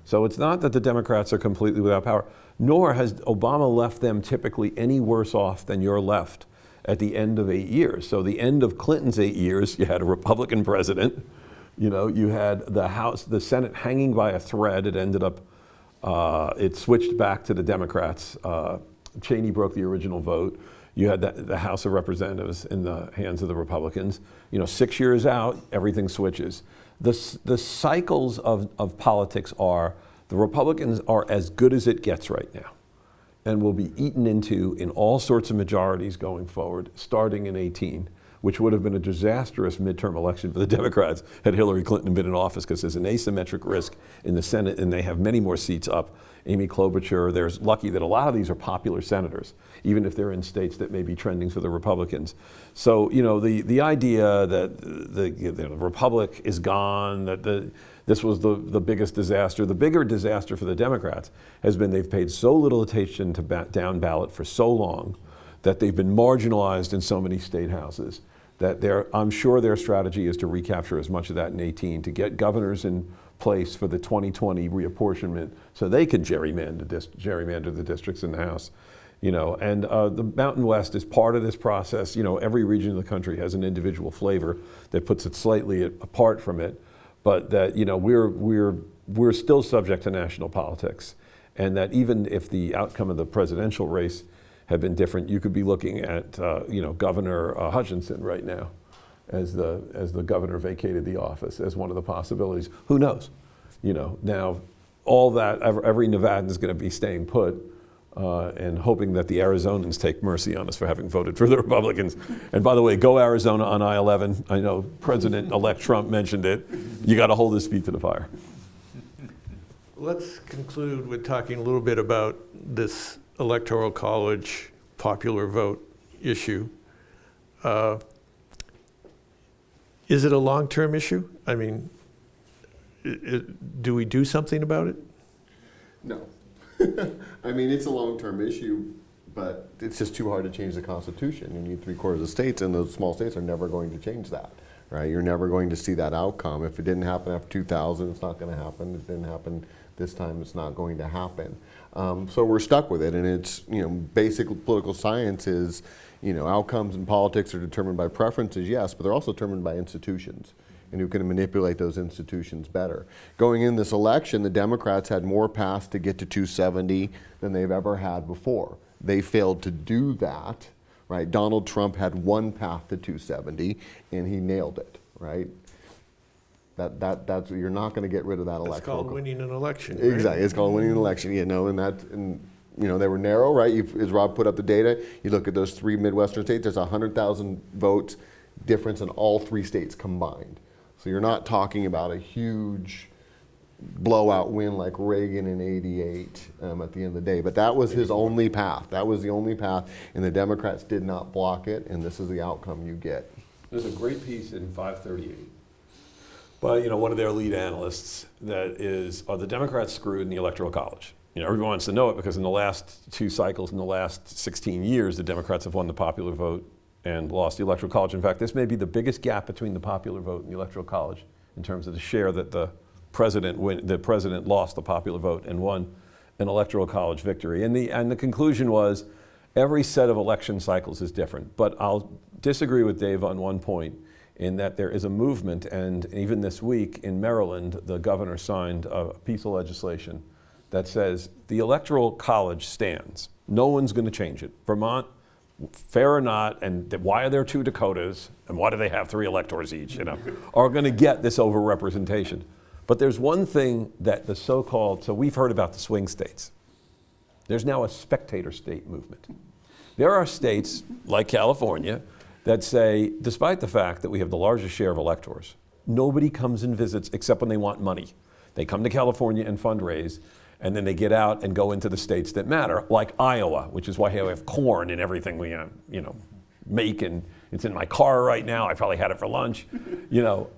So it's not that the Democrats are completely without power, nor has Obama left them typically any worse off than you're left at the end of 8 years. So the end of Clinton's 8 years, you had a Republican president, you know, you had the Senate hanging by a thread. It ended up, it switched back to the Democrats. Cheney broke the original vote. You had the House of Representatives in the hands of the Republicans. You know, 6 years out, everything switches. The cycles of politics are, the Republicans are as good as it gets right now and will be eaten into in all sorts of majorities going forward, starting in 18, which would have been a disastrous midterm election for the Democrats had Hillary Clinton been in office, because there's an asymmetric risk in the Senate and they have many more seats up. Amy Klobuchar, there's lucky that a lot of these are popular senators, even if they're in states that may be trending for the Republicans. So, you know, the idea that the Republic is gone, that this was the biggest disaster. The bigger disaster for the Democrats has been they've paid so little attention to down ballot for so long that they've been marginalized in so many state houses that I'm sure their strategy is to recapture as much of that in 18, to get governors in place for the 2020 reapportionment so they can gerrymander the districts in the House. You know, and the Mountain West is part of this process. You know, every region of the country has an individual flavor that puts it slightly apart from it, but that, you know, we're still subject to national politics, and that even if the outcome of the presidential race had been different, you could be looking at you know, Governor Hutchinson right now as the governor vacated the office as one of the possibilities. Who knows? You know, now all that, every Nevadan is going to be staying put and hoping that the Arizonans take mercy on us for having voted for the Republicans. And by the way, go Arizona on I-11. I know President-elect Trump mentioned it. You got to hold his feet to the fire. Let's conclude with talking a little bit about this Electoral College popular vote issue. Is it a long-term issue? I mean, do we do something about it? No. I mean, it's a long-term issue, but it's just too hard to change the Constitution. You need 3/4 of the states, and those small states are never going to change that, right? You're never going to see that outcome. If it didn't happen after 2000, it's not going to happen. If it didn't happen this time, it's not going to happen. So we're stuck with it, and it's, you know, basic political science is, you know, outcomes in politics are determined by preferences, yes, but they're also determined by institutions and who can manipulate those institutions better. Going in this election, the Democrats had more paths to get to 270 than they've ever had before. They failed to do that, right? Donald Trump had one path to 270, and he nailed it, right? That's you're not going to get rid of that That's called winning an election. Right? Exactly, it's called winning an election. You know, and you know, they were narrow, right? As Rob put up the data, you look at those 3 Midwestern states. There's 100,000 votes difference in all 3 states combined. So you're not talking about a huge blowout win like Reagan in '88 at the end of the day. But that was his only path. That was the only path, and the Democrats did not block it. And this is the outcome you get. There's a great piece in 538 by, you know, one of their lead analysts that is, are the Democrats screwed in the Electoral College? You know, everyone wants to know it because in the last 2 cycles, in the last 16 years, the Democrats have won the popular vote and lost the Electoral College. In fact, this may be the biggest gap between the popular vote and the Electoral College in terms of the share that the president lost the popular vote and won an Electoral College victory. And the conclusion was every set of election cycles is different. But I'll disagree with Dave on one point, in that there is a movement, and even this week in Maryland, the governor signed a piece of legislation that says the Electoral College stands. No one's going to change it. Vermont, fair or not, and why are there 2 Dakotas, and why do they have 3 electors each, you know, are going to get this overrepresentation. But there's one thing that the so-called, so we've heard about the swing states. There's now a spectator state movement. There are states like California that say, despite the fact that we have the largest share of electors, nobody comes and visits except when they want money. They come to California and fundraise, And then they get out and go into the states that matter, like Iowa, which is why we have corn in everything we make, and it's in my car right now. I probably had it for lunch,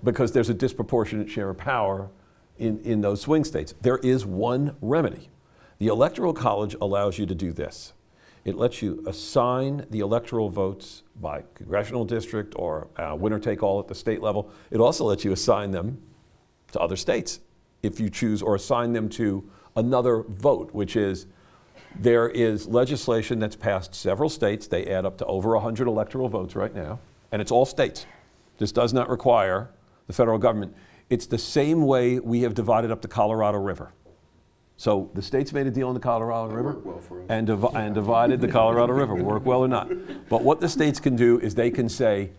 because there's a disproportionate share of power in those swing states. There is one remedy. The Electoral College allows you to do this. It lets you assign the electoral votes by congressional district or winner take all at the state level. It also lets you assign them to other states if you choose, or assign them to another vote, which is, there is legislation that's passed several states. They add up to over 100 electoral votes right now, and it's all states. This does not require the federal government. It's the same way we have divided up the Colorado River. So the states made a deal in the Colorado River and divided the Colorado River, work well or not. But what the states can do is they can say,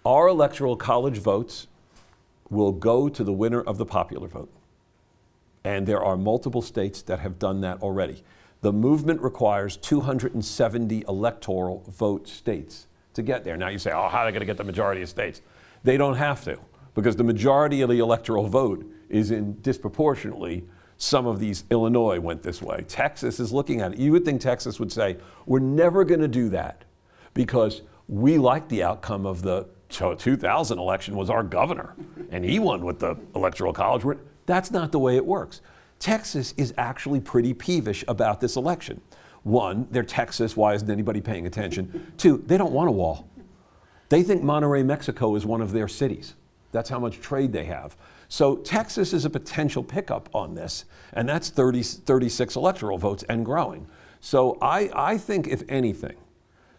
our electoral college votes will go to the winner of the popular vote. And there are multiple states that have done that already. The movement requires 270 electoral vote states to get there. Now you say, how are they going to get the majority of states? They don't have to, because the majority of the electoral vote is in disproportionately. Some of these, Illinois went this way. Texas is looking at it. You would think Texas would say, we're never going to do that because we like the outcome of the 2000 election, was our governor, and he won with the Electoral College. That's not the way it works. Texas is actually pretty peevish about this election. One, they're Texas, why isn't anybody paying attention? Two, they don't want a wall. They think Monterrey, Mexico is one of their cities. That's how much trade they have. So Texas is a potential pickup on this, and that's 36 electoral votes and growing. So I think, if anything,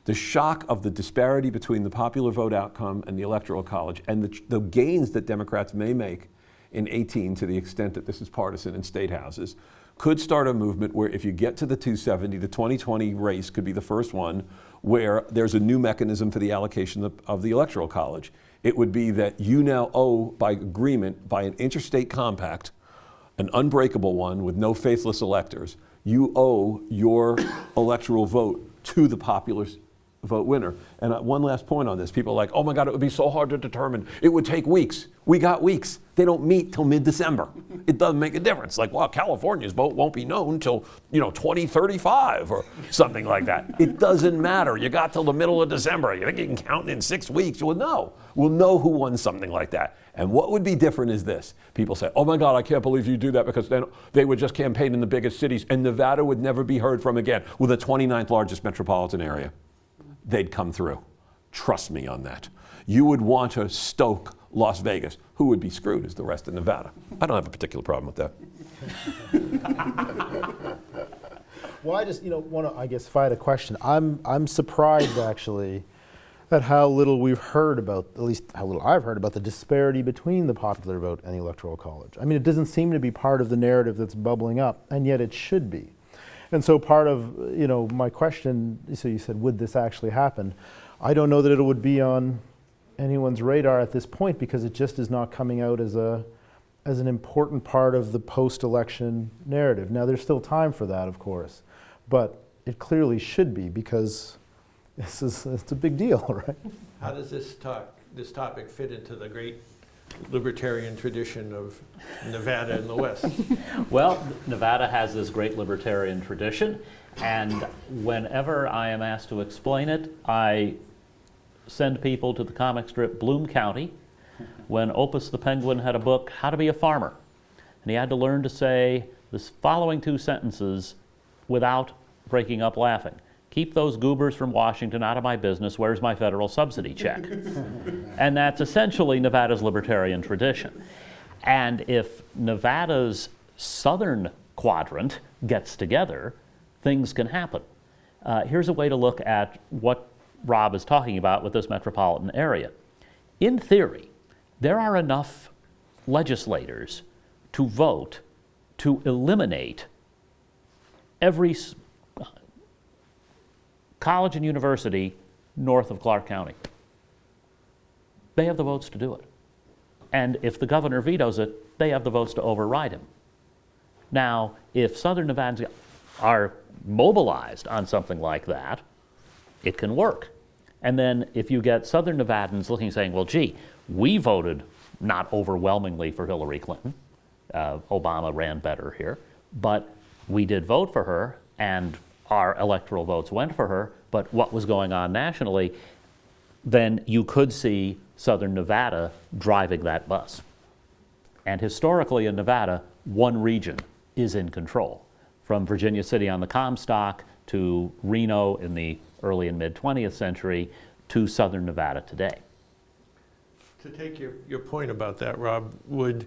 the shock of the disparity between the popular vote outcome and the Electoral College, and the gains that Democrats may make in 18, to the extent that this is partisan in state houses, could start a movement where if you get to the 270, the 2020 race could be the first one where there's a new mechanism for the allocation of the Electoral College. It would be that you now owe, by agreement, by an interstate compact, an unbreakable one with no faithless electors, you owe your electoral vote to the popular vote winner. And one last point on this. People are like, oh my God, it would be so hard to determine. It would take weeks. We got weeks. They don't meet till mid-December. It doesn't make a difference. Like, well, California's vote won't be known till 2035 or something like that. It doesn't matter. You got till the middle of December. You think you can count in 6 weeks? Well, no. We'll know who won something like that. And what would be different is this. People say, oh my God, I can't believe you do that, because then they would just campaign in the biggest cities and Nevada would never be heard from again, with the 29th largest metropolitan area. They'd come through. Trust me on that. You would want to stoke Las Vegas. Who would be screwed is the rest of Nevada. I don't have a particular problem with that. Well, I just want to, I guess, if I had a question, I'm surprised actually at how little we've heard about, at least how little I've heard about, the disparity between the popular vote and the Electoral College. I mean, it doesn't seem to be part of the narrative that's bubbling up, and yet it should be. And so part of, my question, so you said, would this actually happen? I don't know that it would be on anyone's radar at this point, because it just is not coming out as an important part of the post-election narrative. Now, there's still time for that, of course, but it clearly should be, because it's a big deal, right? How does this topic fit into the great libertarian tradition of Nevada and the West? Well, Nevada has this great libertarian tradition, and whenever I am asked to explain it, I send people to the comic strip Bloom County, when Opus the Penguin had a book, How to Be a Farmer. And he had to learn to say the following 2 sentences without breaking up laughing. Keep those goobers from Washington out of my business. Where's my federal subsidy check? And that's essentially Nevada's libertarian tradition. And if Nevada's southern quadrant gets together, things can happen. Here's a way to look at what Rob is talking about with this metropolitan area. In theory, there are enough legislators to vote to eliminate every college and university north of Clark County. They have the votes to do it. And if the governor vetoes it, they have the votes to override him. Now, if Southern Nevadans are mobilized on something like that, it can work. And then if you get Southern Nevadans looking, saying, well, gee, we voted not overwhelmingly for Hillary Clinton. Obama ran better here. But we did vote for her, and our electoral votes went for her, but what was going on nationally, then you could see Southern Nevada driving that bus. And historically in Nevada, one region is in control, from Virginia City on the Comstock to Reno in the early and mid 20th century to Southern Nevada today. To take your point about that, Rob, would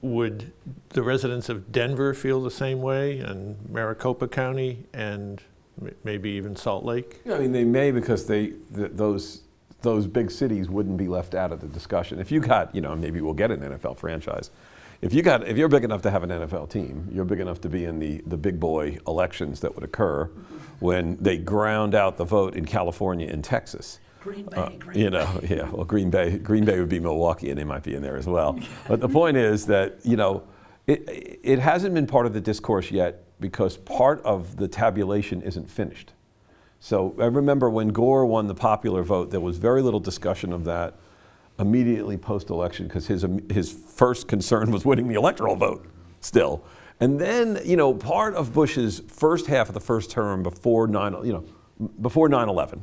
the residents of Denver feel the same way, and Maricopa County, and maybe even Salt Lake? Yeah, I mean, they may, because those big cities wouldn't be left out of the discussion. If you got, maybe we'll get an NFL franchise. If you're big enough to have an NFL team, you're big enough to be in the big boy elections that would occur when they ground out the vote in California and Texas. Green Bay, Yeah, well, Green Bay would be Milwaukee, and they might be in there as well. But the point is that, it hasn't been part of the discourse yet because part of the tabulation isn't finished. So I remember when Gore won the popular vote, there was very little discussion of that immediately post-election because his first concern was winning the electoral vote still. And then, part of Bush's first half of the first term before 9/11,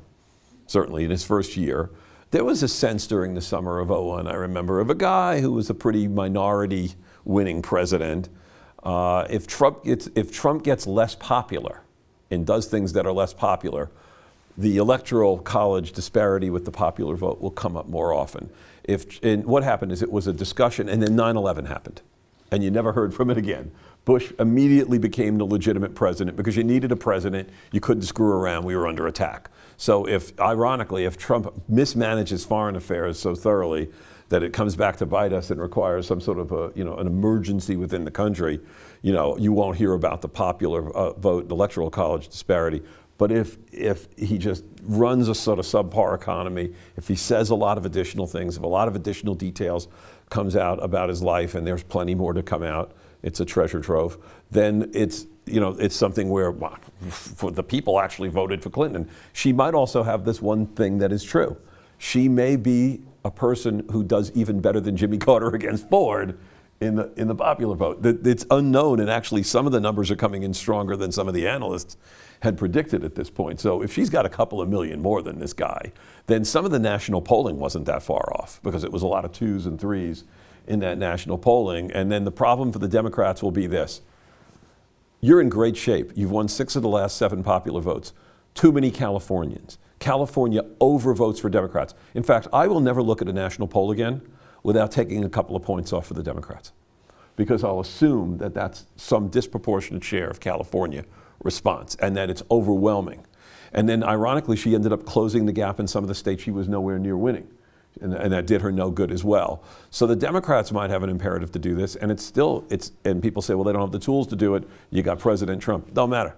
certainly in his first year, there was a sense during the summer of '01, I remember, of a guy who was a pretty minority winning president. If Trump gets less popular and does things that are less popular, the electoral college disparity with the popular vote will come up more often. And what happened is it was a discussion, and then 9/11 happened, and you never heard from it again. Bush immediately became the legitimate president because you needed a president. You couldn't screw around. We were under attack. So ironically, if Trump mismanages foreign affairs so thoroughly that it comes back to bite us and requires some sort of an emergency within the country, you won't hear about the popular vote, electoral college disparity. But if he just runs a sort of subpar economy, if he says a lot of additional things, if a lot of additional details comes out about his life, and there's plenty more to come out, it's a treasure trove, then it's something where for the people actually voted for Clinton. She might also have this one thing that is true. She may be a person who does even better than Jimmy Carter against Ford in the popular vote. It's unknown, and actually some of the numbers are coming in stronger than some of the analysts had predicted at this point. So if she's got a couple of million more than this guy, then some of the national polling wasn't that far off because it was a lot of 2s and 3s in that national polling. And then the problem for the Democrats will be this. You're in great shape. You've won 6 of the last 7 popular votes. Too many Californians. California overvotes for Democrats. In fact, I will never look at a national poll again without taking a couple of points off for the Democrats, because I'll assume that that's some disproportionate share of California response and that it's overwhelming. And then ironically, she ended up closing the gap in some of the states she was nowhere near winning. And that did her no good as well. So the Democrats might have an imperative to do this, and and people say, well, they don't have the tools to do it. You got President Trump. Don't matter.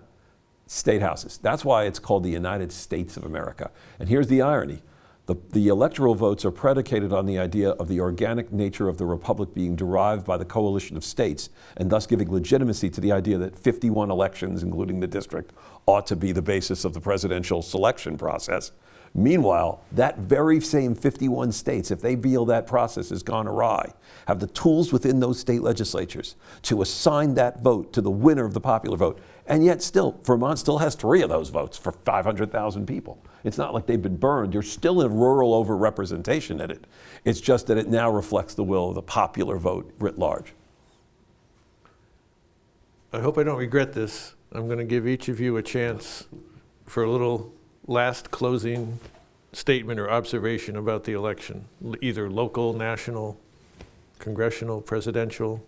State houses. That's why it's called the United States of America. And here's the irony. The electoral votes are predicated on the idea of the organic nature of the republic being derived by the coalition of states, and thus giving legitimacy to the idea that 51 elections, including the district, ought to be the basis of the presidential selection process. Meanwhile, that very same 51 states, if they feel that process has gone awry, have the tools within those state legislatures to assign that vote to the winner of the popular vote. And yet still, Vermont still has 3 of those votes for 500,000 people. It's not like they've been burned. There's still a rural overrepresentation in it. It's just that it now reflects the will of the popular vote writ large. I hope I don't regret this. I'm going to give each of you a chance for a little last closing statement or observation about the election, either local, national, congressional, presidential.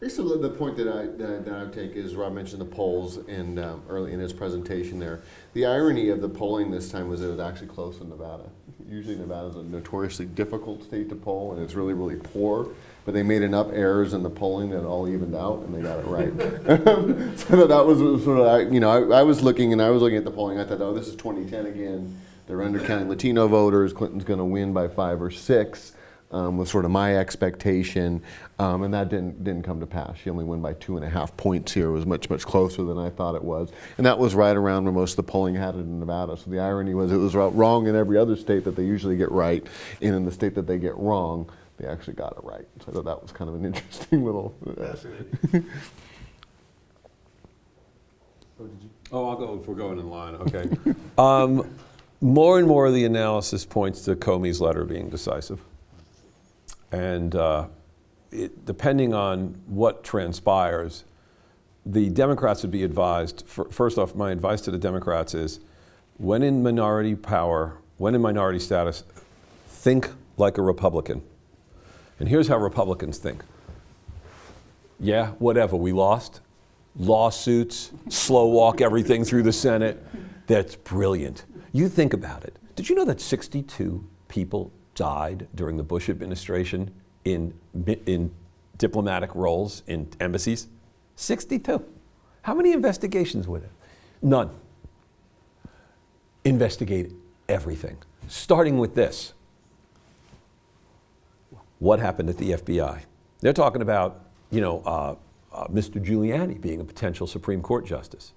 I guess the point that I would take is Rob mentioned the polls and early in his presentation there. The irony of the polling this time was it was actually close in Nevada. Usually Nevada is a notoriously difficult state to poll, and it's really, really poor. But they made enough errors in the polling that it all evened out, and they got it right. So that was sort of, I was looking at the polling. I thought, oh, this is 2010 again. They're undercounting Latino voters. Clinton's going to win by 5 or 6. Was sort of my expectation, and that didn't come to pass. She only won by 2.5 points here. It was much, much closer than I thought it was. And that was right around where most of the polling had it in Nevada. So the irony was it was wrong in every other state that they usually get right, and in the state that they get wrong, they actually got it right. So I thought that was kind of an interesting little... Oh, I'll go if we're going in line, okay. More and more of the analysis points to Comey's letter being decisive. And depending on what transpires, the Democrats would be advised, first off, my advice to the Democrats is, when in minority power, when in minority status, think like a Republican. And here's how Republicans think. Yeah, whatever, we lost. Lawsuits, slow walk everything through the Senate. That's brilliant. You think about it. Did you know that 62 people died during the Bush administration in diplomatic roles in embassies? 62. How many investigations were there? None. Investigate everything, starting with this. What happened at the FBI? They're talking about, Mr. Giuliani being a potential Supreme Court justice.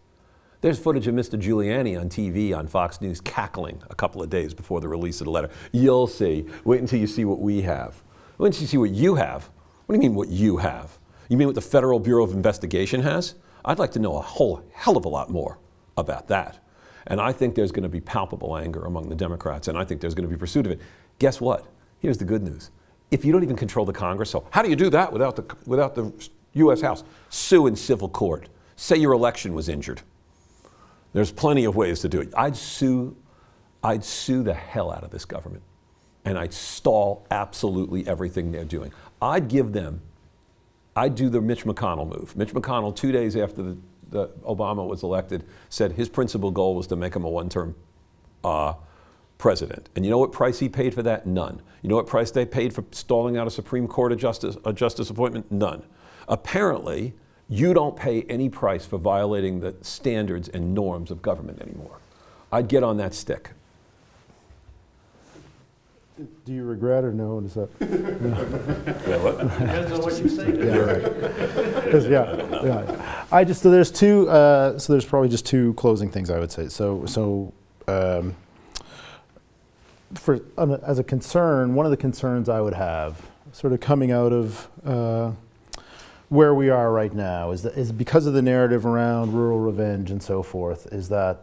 There's footage of Mr. Giuliani on TV on Fox News cackling a couple of days before the release of the letter. You'll see. Wait until you see what we have. Wait until you see what you have. What do you mean what you have? You mean what the Federal Bureau of Investigation has? I'd like to know a whole hell of a lot more about that. And I think there's going to be palpable anger among the Democrats, and I think there's going to be pursuit of it. Guess what? Here's the good news. If you don't even control the Congress, so how do you do that without the U.S. House? Sue in civil court. Say your election was injured. There's plenty of ways to do it. I'd sue the hell out of this government, and I'd stall absolutely everything they're doing. I'd do the Mitch McConnell move. Mitch McConnell, 2 days after the Obama was elected, said his principal goal was to make him a one-term president. And you know what price he paid for that? None. You know what price they paid for stalling out a Supreme Court justice appointment? None. Apparently, you don't pay any price for violating the standards and norms of government anymore. I'd get on that stick. Do you regret or no? Is that? Yeah, what? Depends on what you say. Yeah, right. 'Cause, yeah. I just so there's two. So there's probably just two closing things I would say. As a concern, one of the concerns I would have, sort of coming out of where we are right now, is because of the narrative around rural revenge and so forth, is that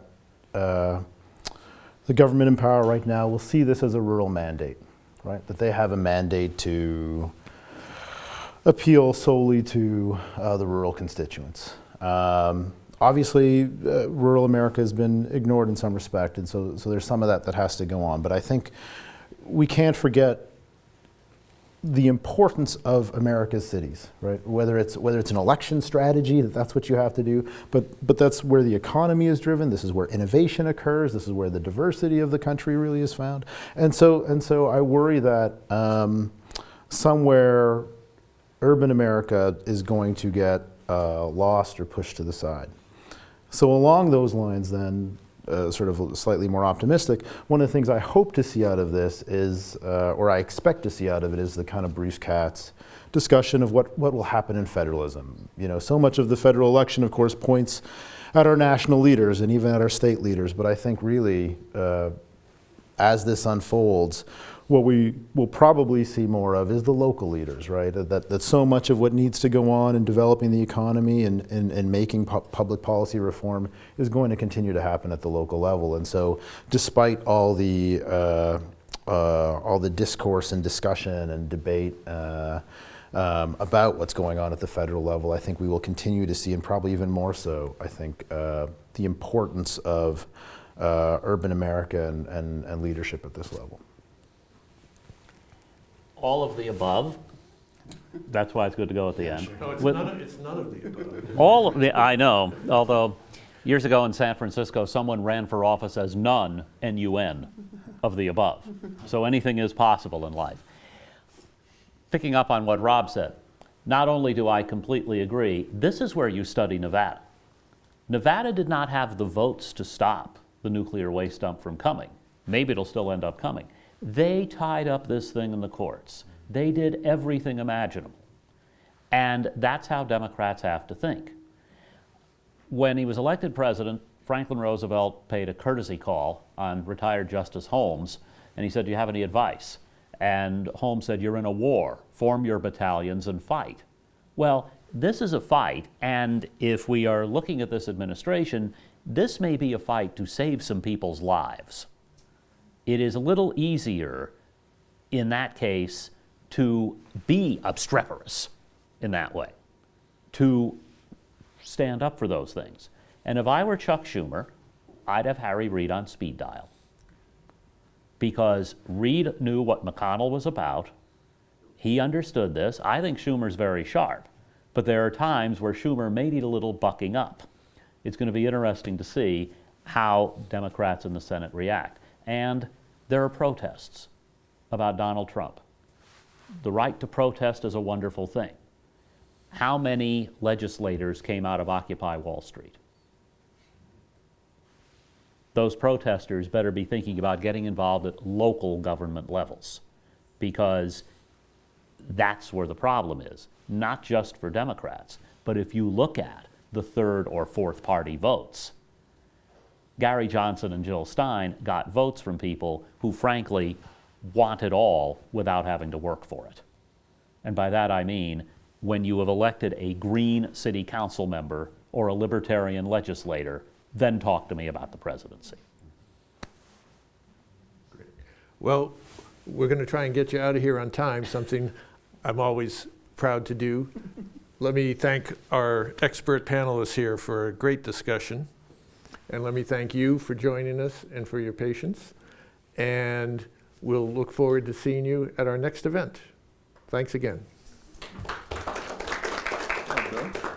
the government in power right now will see this as a rural mandate, right? That they have a mandate to appeal solely to the rural constituents. Obviously, rural America has been ignored in some respect, and so there's some of that has to go on. But I think we can't forget the importance of America's cities, right? Whether it's an election strategy, that's what you have to do, but that's where the economy is driven. This is where innovation occurs. This is where the diversity of the country really is found. And so I worry that somewhere urban America is going to get lost or pushed to the side. So along those lines then, sort of slightly more optimistic, one of the things I hope to see out of this is, or I expect to see out of it, is the kind of Bruce Katz discussion of what will happen in federalism. So much of the federal election, of course, points at our national leaders and even at our state leaders, but I think really, as this unfolds, what we will probably see more of is the local leaders, right? That so much of what needs to go on in developing the economy and making public policy reform is going to continue to happen at the local level. And so despite all the discourse and discussion and debate about what's going on at the federal level, I think we will continue to see, and probably even more so, I think, the importance of urban America and leadership at this level. All of the above. That's why it's good to go at the end. No, it's With- none of the above. All of the, I know, although years ago in San Francisco, someone ran for office as none, N-U-N, of the above. So anything is possible in life. Picking up on what Rob said, not only do I completely agree, this is where you study Nevada. Nevada did not have the votes to stop the nuclear waste dump from coming. Maybe it'll still end up coming. They tied up this thing in the courts. They did everything imaginable. And that's how Democrats have to think. When he was elected president, Franklin Roosevelt paid a courtesy call on retired Justice Holmes, and he said, "Do you have any advice?" And Holmes said, "You're in a war. Form your battalions and fight." Well, this is a fight, and if we are looking at this administration, this may be a fight to save some people's lives. It is a little easier in that case to be obstreperous in that way, to stand up for those things. And if I were Chuck Schumer, I'd have Harry Reid on speed dial. Because Reid knew what McConnell was about. He understood this. I think Schumer's very sharp. But there are times where Schumer may need a little bucking up. It's going to be interesting to see how Democrats in the Senate react. And there are protests about Donald Trump. The right to protest is a wonderful thing. How many legislators came out of Occupy Wall Street? Those protesters better be thinking about getting involved at local government levels, because that's where the problem is, not just for Democrats, but if you look at the third or fourth party votes, Gary Johnson and Jill Stein got votes from people who frankly want it all without having to work for it. And by that I mean, when you have elected a Green city council member or a Libertarian legislator, then talk to me about the presidency. Well, we're going to try and get you out of here on time, something I'm always proud to do. Let me thank our expert panelists here for a great discussion. And let me thank you for joining us and for your patience. And we'll look forward to seeing you at our next event. Thanks again. Bill.